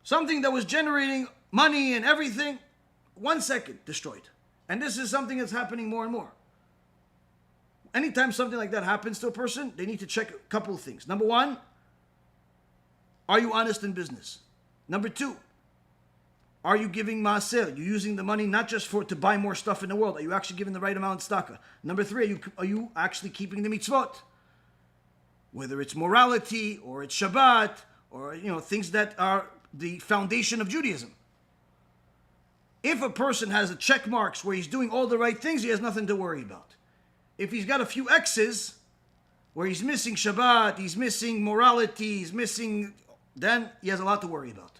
Something that was generating money and everything, 1 second destroyed. And this is something that's happening more and more. Anytime something like that happens to a person, they need to check a couple of things. Number one, are you honest in business? Number two, are you giving maaser? You're using the money not just to buy more stuff in the world. Are you actually giving the right amount of tzedakah? Number three, are you actually keeping the mitzvot? Whether it's morality or it's Shabbat or things that are the foundation of Judaism. If a person has a check marks where he's doing all the right things, he has nothing to worry about. If he's got a few X's where he's missing Shabbat, he's missing morality, then he has a lot to worry about.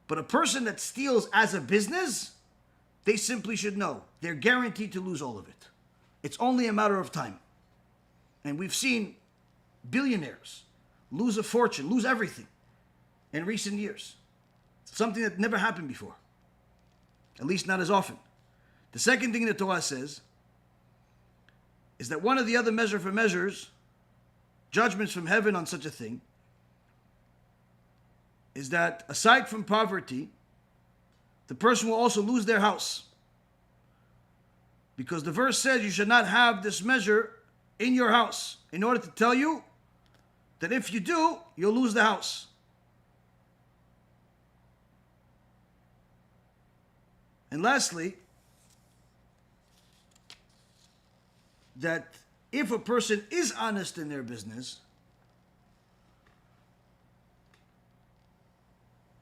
But a person that steals as a business, they simply should know they're guaranteed to lose all of it. It's only a matter of time. And we've seen billionaires lose a fortune, lose everything in recent years. Something that never happened before. At least not as often. The second thing the Torah says is that one of the other measure for measures, judgments from heaven on such a thing, is that aside from poverty, the person will also lose their house. Because the verse says you should not have this measure in your house, in order to tell you that if you do, you'll lose the house. And lastly, that if a person is honest in their business,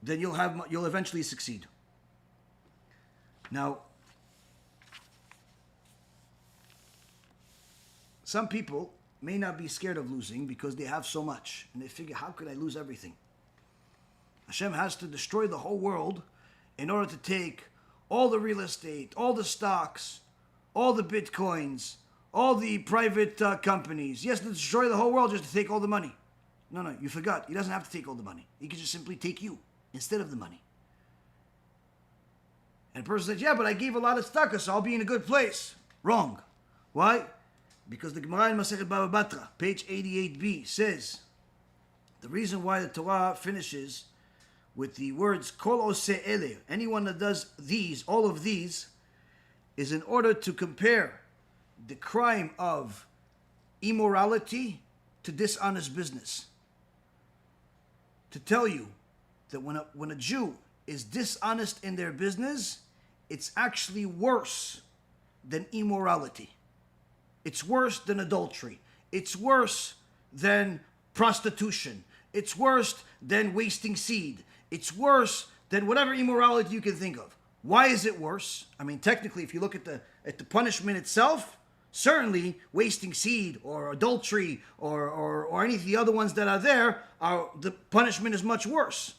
then you'll eventually succeed. Now, some people may not be scared of losing because they have so much, and they figure, how could I lose everything? Hashem has to destroy the whole world in order to take all the real estate, all the stocks, all the bitcoins, all the private companies. Yes, to destroy the whole world just to take all the money. No, you forgot. He doesn't have to take all the money. He can just simply take you instead of the money. And a person says, yeah, but I gave a lot of tzedakah, so I'll be in a good place. Wrong. Why? Because the Gemara in Masechet Baba Batra, page 88b, says the reason why the Torah finishes with the words Kol Oseh Ele, anyone that does these, all of these, is in order to compare the crime of immorality to dishonest business. To tell you that when a Jew is dishonest in their business, it's actually worse than immorality. It's worse than adultery. It's worse than prostitution. It's worse than wasting seed. It's worse than whatever immorality you can think of. Why is it worse? I mean, technically, if you look at the punishment itself, certainly wasting seed or adultery or any of the other ones that are there, the punishment is much worse.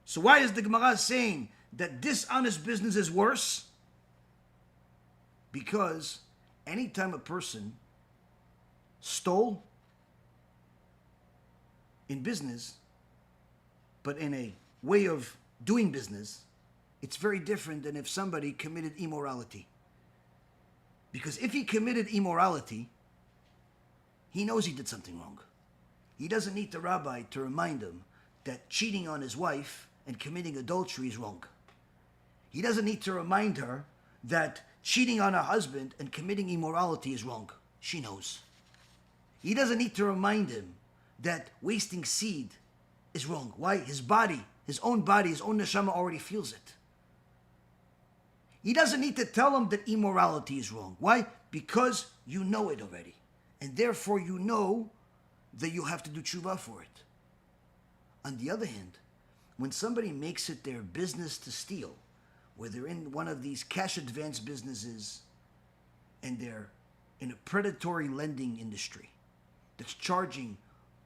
So why is the Gemara saying that dishonest business is worse? Because anytime a person stole in business, but in a way of doing business, it's very different than if somebody committed immorality. Because if he committed immorality, he knows he did something wrong. He doesn't need the rabbi to remind him that cheating on his wife and committing adultery is wrong. He doesn't need to remind her that cheating on her husband and committing immorality is wrong. She knows. He doesn't need to remind him that wasting seed is wrong. Why? His body, his own neshama already feels it. He doesn't need to tell him that immorality is wrong. Why? Because you know it already. And therefore you know that you have to do tshuva for it. On the other hand, when somebody makes it their business to steal, where they're in one of these cash advance businesses and they're in a predatory lending industry that's charging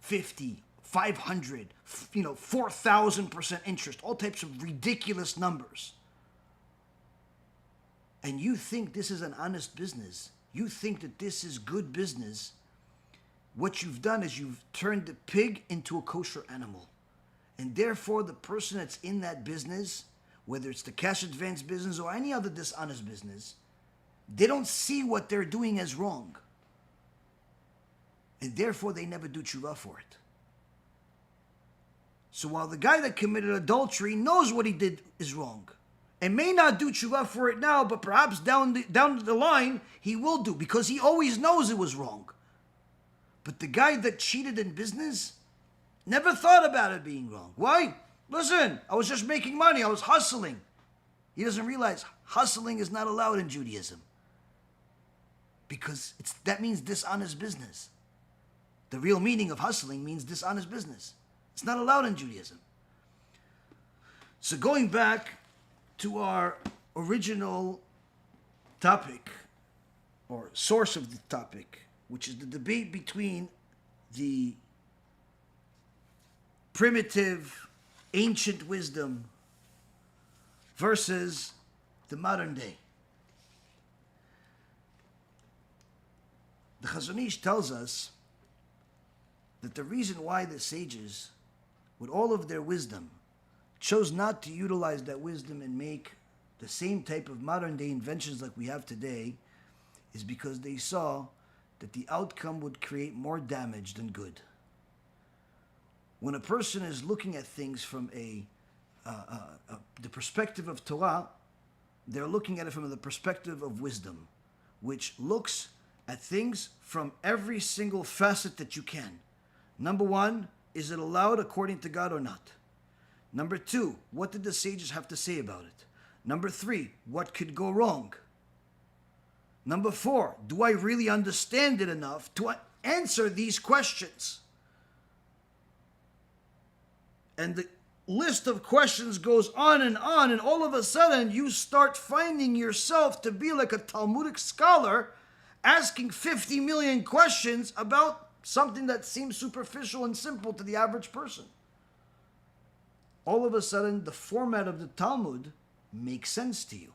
50, 500, 4,000% interest, all types of ridiculous numbers. And you think this is an honest business, you think that this is good business, what you've done is you've turned the pig into a kosher animal. And therefore the person that's in that business, whether it's the cash advance business or any other dishonest business, they don't see what they're doing as wrong. And therefore they never do tshuva for it. So while the guy that committed adultery knows what he did is wrong, and may not do tshuva for it now, but perhaps down the line, he will do, because he always knows it was wrong. But the guy that cheated in business never thought about it being wrong. Why? Listen, I was just making money. I was hustling. He doesn't realize hustling is not allowed in Judaism, because that means dishonest business. The real meaning of hustling means dishonest business. It's not allowed in Judaism. So going back to our original topic, or source of the topic, which is the debate between the primitive, ancient wisdom versus the modern day. The Chazon Ish tells us that the reason why the sages, with all of their wisdom, chose not to utilize that wisdom and make the same type of modern day inventions like we have today is because they saw that the outcome would create more damage than good. When a person is looking at things from the perspective of Torah, they're looking at it from the perspective of wisdom, which looks at things from every single facet that you can. Number one, is it allowed according to God or not? Number two, what did the sages have to say about it? Number three, what could go wrong? Number four, do I really understand it enough to answer these questions? And the list of questions goes on, and all of a sudden you start finding yourself to be like a Talmudic scholar asking 50 million questions about something that seems superficial and simple to the average person. All of a sudden, the format of the Talmud makes sense to you.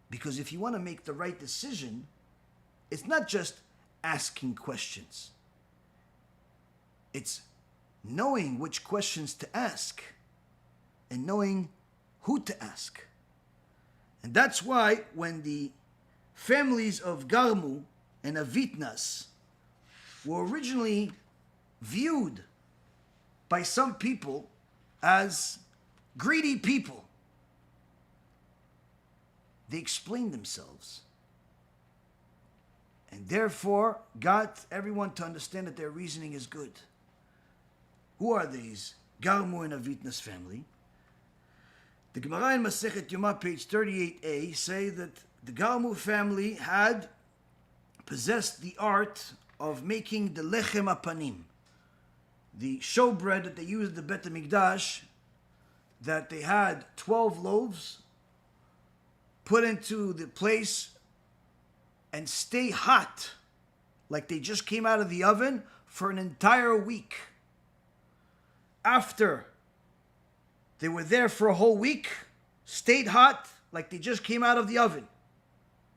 Because if you want to make the right decision, it's not just asking questions. It's knowing which questions to ask and knowing who to ask. And that's why when the families of Garmu and Avitnas were originally viewed by some people as greedy people, they explained themselves and therefore got everyone to understand that their reasoning is good. Who are these Garmu and Avitnas family? The Gemara in Masechet Yoma, page 38a, say that the Garmu family had possessed the art of making the lechem apanim. the showbread that they used at the Bet HaMikdash, that they had 12 loaves put into the place and stay hot like they just came out of the oven for an entire week. After they were there for a whole week, stayed hot like they just came out of the oven,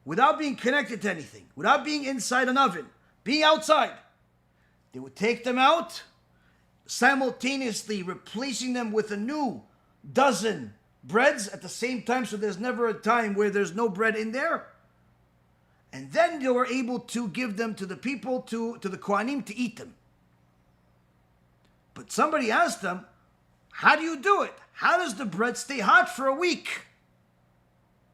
without being connected to anything, without being inside an oven, being outside. They would take them out, simultaneously replacing them with a new dozen breads at the same time, so there's never a time where there's no bread in there. And then they were able to give them to the people, to the Kohanim, to eat them. But somebody asked them, how do you do it? How does the bread stay hot for a week?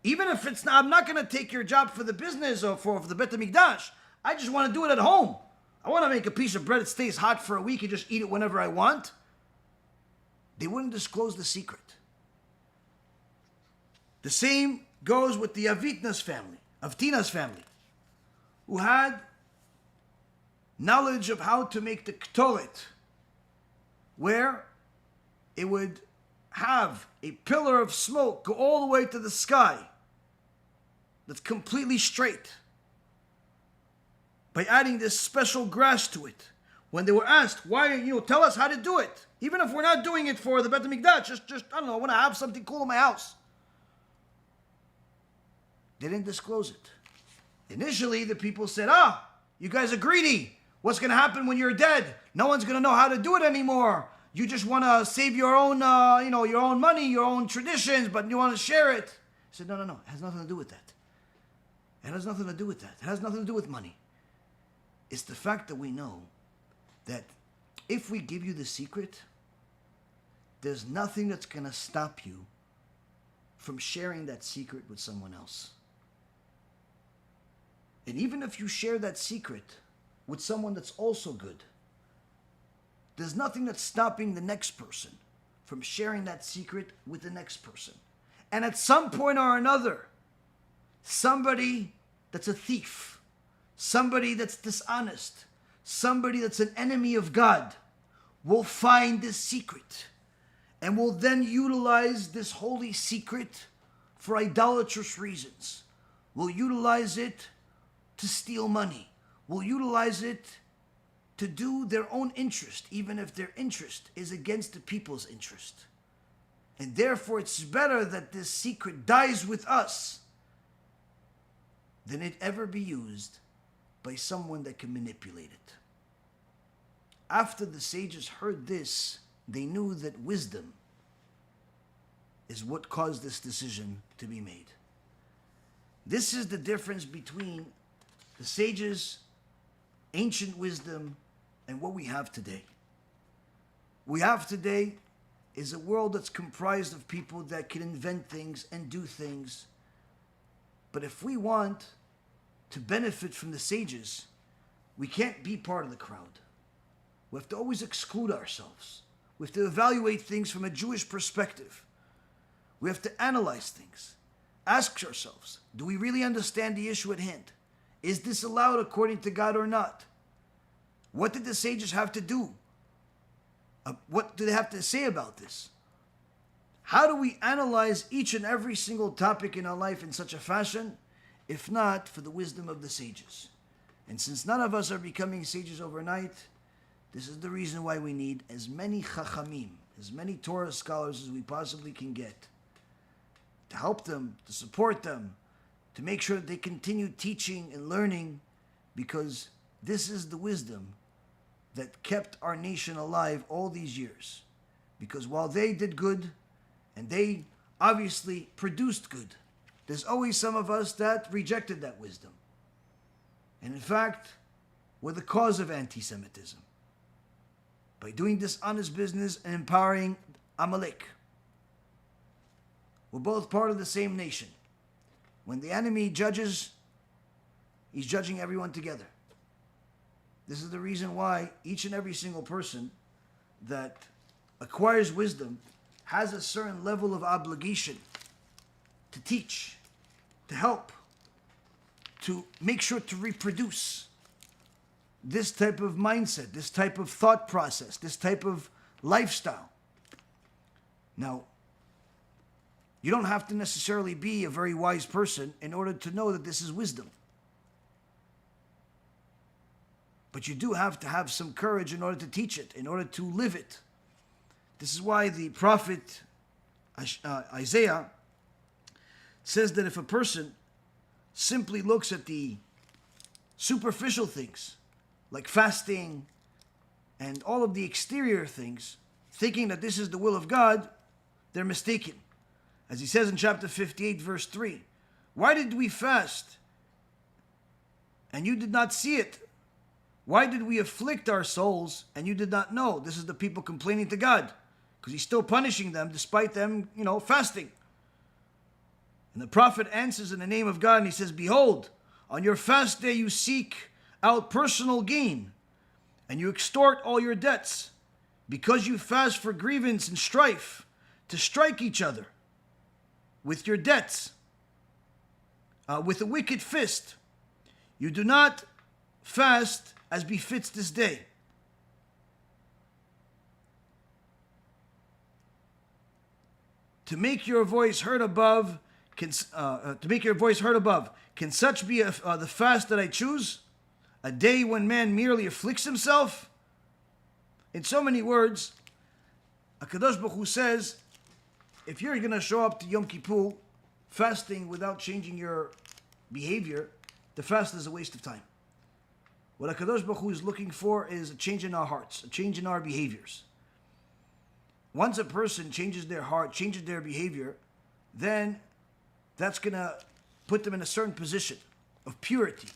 Even if it's not, I'm not going to take your job for the business or for the Bet HaMikdash. I just want to do it at home. I want to make a piece of bread that stays hot for a week and just eat it whenever I want. They wouldn't disclose the secret. The same goes with the Avitna's family, Avtina's family, who had knowledge of how to make the Ktoret, where it would have a pillar of smoke go all the way to the sky that's completely straight, by adding this special grass to it. When they were asked, why, tell us how to do it, even if we're not doing it for the Bet HaMikdash, just I don't know, I want to have something cool in my house. They didn't disclose it. Initially, the people said, you guys are greedy. What's going to happen when you're dead? No one's going to know how to do it anymore. You just want to save your own, your own money, your own traditions, but you want to share it. I said, no. It has nothing to do with that. It has nothing to do with that. It has nothing to do with money. It's the fact that we know that if we give you the secret, there's nothing that's going to stop you from sharing that secret with someone else. And even if you share that secret with someone that's also good, there's nothing that's stopping the next person from sharing that secret with the next person. And at some point or another, somebody that's a thief, somebody that's dishonest, somebody that's an enemy of God will find this secret and will then utilize this holy secret for idolatrous reasons. Will utilize it to steal money. Will utilize it to do their own interest, even if their interest is against the people's interest. And therefore it's better that this secret dies with us than it ever be used by someone that can manipulate it. After the sages heard this, they knew that wisdom is what caused this decision to be made. This is the difference between the sages' ancient wisdom and what we have today. We have today is a world that's comprised of people that can invent things and do things. But if we want to benefit from the sages, we can't be part of the crowd. We have to always exclude ourselves. We have to evaluate things from a Jewish perspective. We have to analyze things. Ask ourselves, do we really understand the issue at hand? Is this allowed according to God or not? What did the sages have to do? What do they have to say about this? How do we analyze each and every single topic in our life in such a fashion, if not for the wisdom of the sages? And since none of us are becoming sages overnight, this is the reason why we need as many chachamim, as many Torah scholars as we possibly can get, to help them, to support them, to make sure that they continue teaching and learning, because this is the wisdom that kept our nation alive all these years. Because while they did good, and they obviously produced good, there's always some of us that rejected that wisdom. And in fact, we're the cause of anti-Semitism. By doing dishonest business and empowering Amalek. We're both part of the same nation. When the enemy judges, he's judging everyone together. This is the reason why each and every single person that acquires wisdom has a certain level of obligation to teach, to help, to make sure to reproduce. this type of mindset, this type of thought process, this type of lifestyle. Now, you don't have to necessarily be a very wise person in order to know that this is wisdom. But you do have to have some courage in order to teach it, in order to live it. This is why the prophet Isaiah says that if a person simply looks at the superficial things, like fasting and all of the exterior things, thinking that this is the will of God, they're mistaken. As he says in chapter 58, verse 3, why did we fast and you did not see it? Why did we afflict our souls and you did not know? This is the people complaining to God because he's still punishing them despite them, fasting. And the prophet answers in the name of God and he says, behold, on your fast day you seek out personal gain and you extort all your debts because you fast for grievance and strife to strike each other with your debts, with a wicked fist. You do not fast as befits this day. To make your voice heard above, can such be the fast that I choose? A day when man merely afflicts himself? In so many words, HaKadosh Baruch Hu says, if you're going to show up to Yom Kippur fasting without changing your behavior, the fast is a waste of time. What HaKadosh Baruch Hu is looking for is a change in our hearts, a change in our behaviors. Once a person changes their heart, changes their behavior, then that's going to put them in a certain position of purity.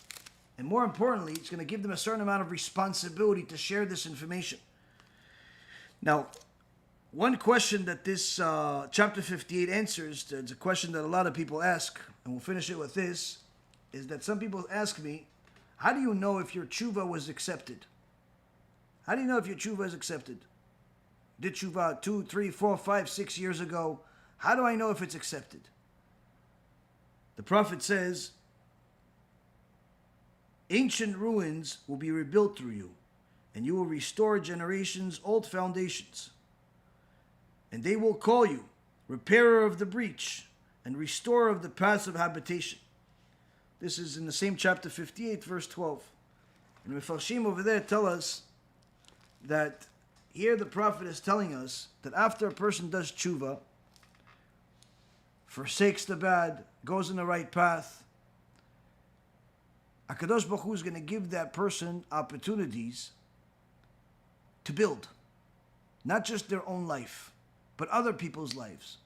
And more importantly, it's going to give them a certain amount of responsibility to share this information. Now, one question that this chapter 58 answers, it's a question that a lot of people ask, and we'll finish it with this, is that some people ask me, how do you know if your tshuva was accepted? How do you know if your tshuva is accepted? Did tshuva 2, 3, 4, 5, 6 years ago? How do I know if it's accepted? The prophet says, ancient ruins will be rebuilt through you, and you will restore generations' old foundations. And they will call you repairer of the breach and restorer of the paths of habitation. This is in the same chapter 58, verse 12. And the Mefarshim over there tell us that here the prophet is telling us that after a person does tshuva, forsakes the bad, goes in the right path, HaKadosh Baruch Hu is going to give that person opportunities to build. Not just their own life, but other people's lives,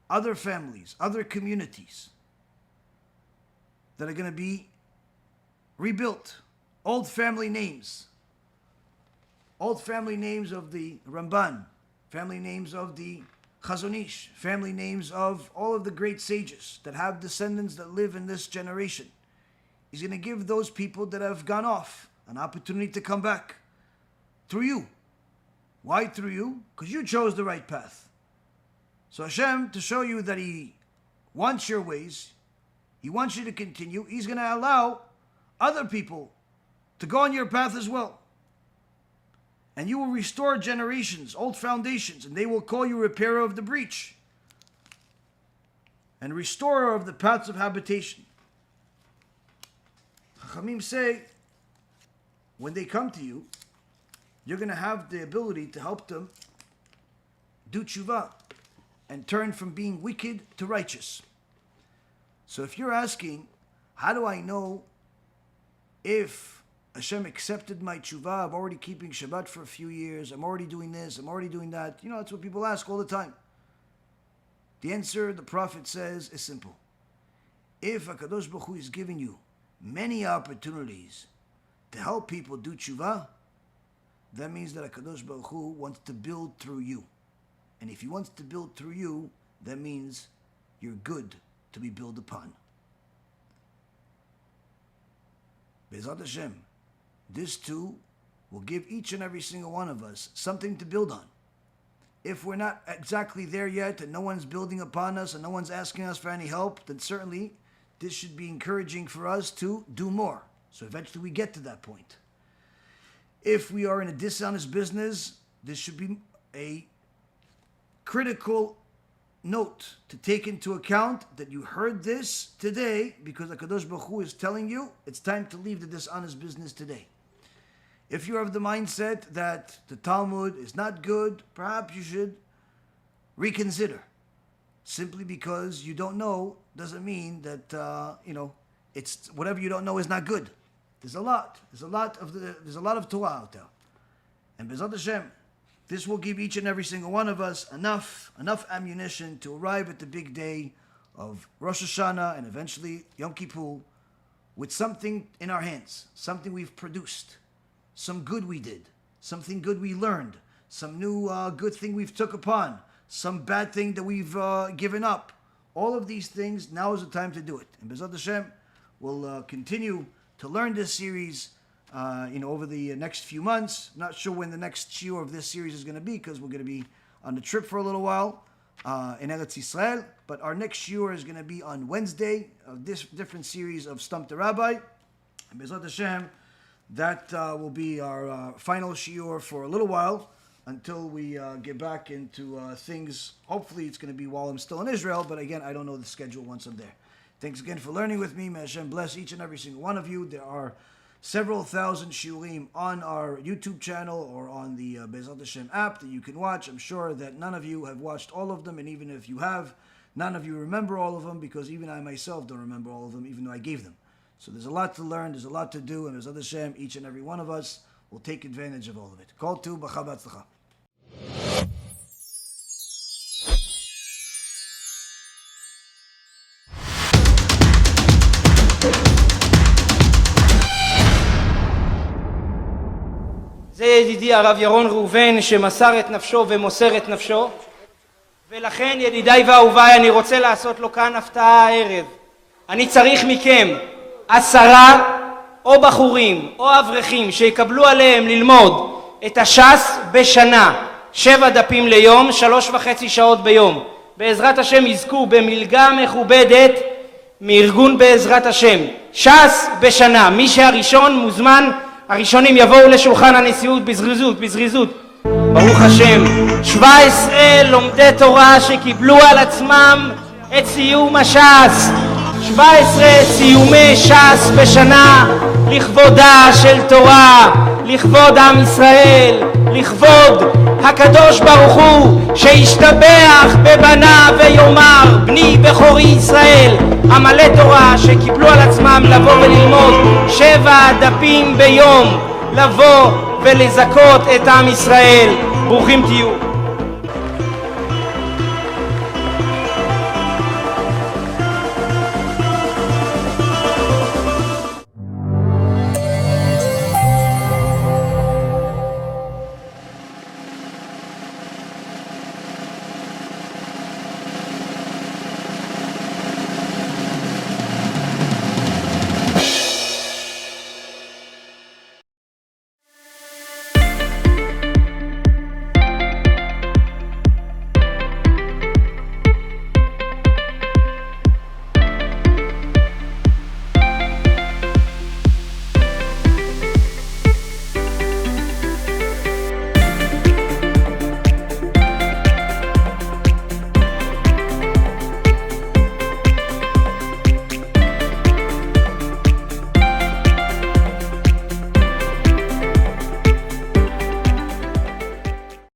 other families, other communities that are going to be rebuilt. Old family names of the Ramban, family names of the Chazon Ish, family names of all of the great sages that have descendants that live in this generation. He's going to give those people that have gone off an opportunity to come back through you. Why through you? Because you chose the right path. So HaShem, to show you that He wants your ways, He wants you to continue, He's going to allow other people to go on your path as well. And you will restore generations, old foundations, and they will call you repairer of the breach and restorer of the paths of habitation. Chachamim say, when they come to you, you're going to have the ability to help them do tshuva and turn from being wicked to righteous. So if you're asking, how do I know if HaShem accepted my tshuva? I'm already keeping Shabbat for a few years. I'm already doing this. I'm already doing that. That's what people ask all the time. The answer, the prophet says, is simple. If HaKadosh Baruch Hu is giving you many opportunities to help people do tshuva, that means that HaKadosh Baruch Hu wants to build through you. And if He wants to build through you, that means you're good to be built upon. BeEzrat HaShem, this too will give each and every single one of us something to build on. If we're not exactly there yet and no one's building upon us and no one's asking us for any help, then certainly this should be encouraging for us to do more. So eventually we get to that point. If we are in a dishonest business, this should be a critical note to take into account that you heard this today because HaKadosh Baruch Hu is telling you it's time to leave the dishonest business today. If you have the mindset that the Talmud is not good, perhaps you should reconsider. Simply because you don't know doesn't mean that it's whatever you don't know is not good. There's a lot of Torah out there, and BeEzrat Hashem, this will give each and every single one of us enough ammunition to arrive at the big day of Rosh Hashanah and eventually Yom Kippur with something in our hands, something we've produced, some good we did, something good we learned, some new good thing we've took upon, some bad thing that we've given up. All of these things, now is the time to do it. And BeEzrat Hashem will continue to learn this series over the next few months. Not sure when the next shiur of this series is going to be because we're going to be on the trip for a little while in Eretz Yisrael. But our next shiur is going to be on Wednesday of this different series of Stump the Rabbi. And BeEzrat Hashem, that will be our final shiur for a little while until we get back into things. Hopefully it's going to be while I'm still in Israel, but again, I don't know the schedule once I'm there. Thanks again for learning with me. May Hashem bless each and every single one of you. There are several thousand shiurim on our YouTube channel or on the BeEzrat Hashem app that you can watch. I'm sure that none of you have watched all of them, and even if you have, none of you remember all of them, because even I myself don't remember all of them, even though I gave them. So there's a lot to learn, there's a lot to do, and BeEzrat Hashem, each and every one of us will take advantage of all of it. Call to B'cha B'atzlacha. זה ידידי הרב ירון ראובן שמסר את נפשו ומוסר את נפשו, ולכן ידידיי ואהוביי אני רוצה לעשות לו כאן הפתעה הערב. אני צריך מכם 10 או בחורים או אברכים שיקבלו עליהם ללמוד את הש"ס בשנה, 7 דפים ליום, 3.5 שעות ביום. בעזרת השם יזכו במלגה מכובדת מארגון בעזרת השם. ש"ס בשנה, מי שהראשון מוזמן, הראשונים יבואו לשולחן הנשיאות בזריזות. ברוך השם, 17 לומדי תורה שקיבלו על עצמם את סיום הש"ס. 17 סיומי ש"ס בשנה לכבודה של תורה, לכבוד עם ישראל, לכבוד הקדוש ברוך הוא שישתבח בבניו ויאמר בני בכורי ישראל. עמלי תורה שקיבלו על עצמם לבוא וללמוד 7 דפים ביום, לבוא ולזכות את עם ישראל. ברוכים תהיו.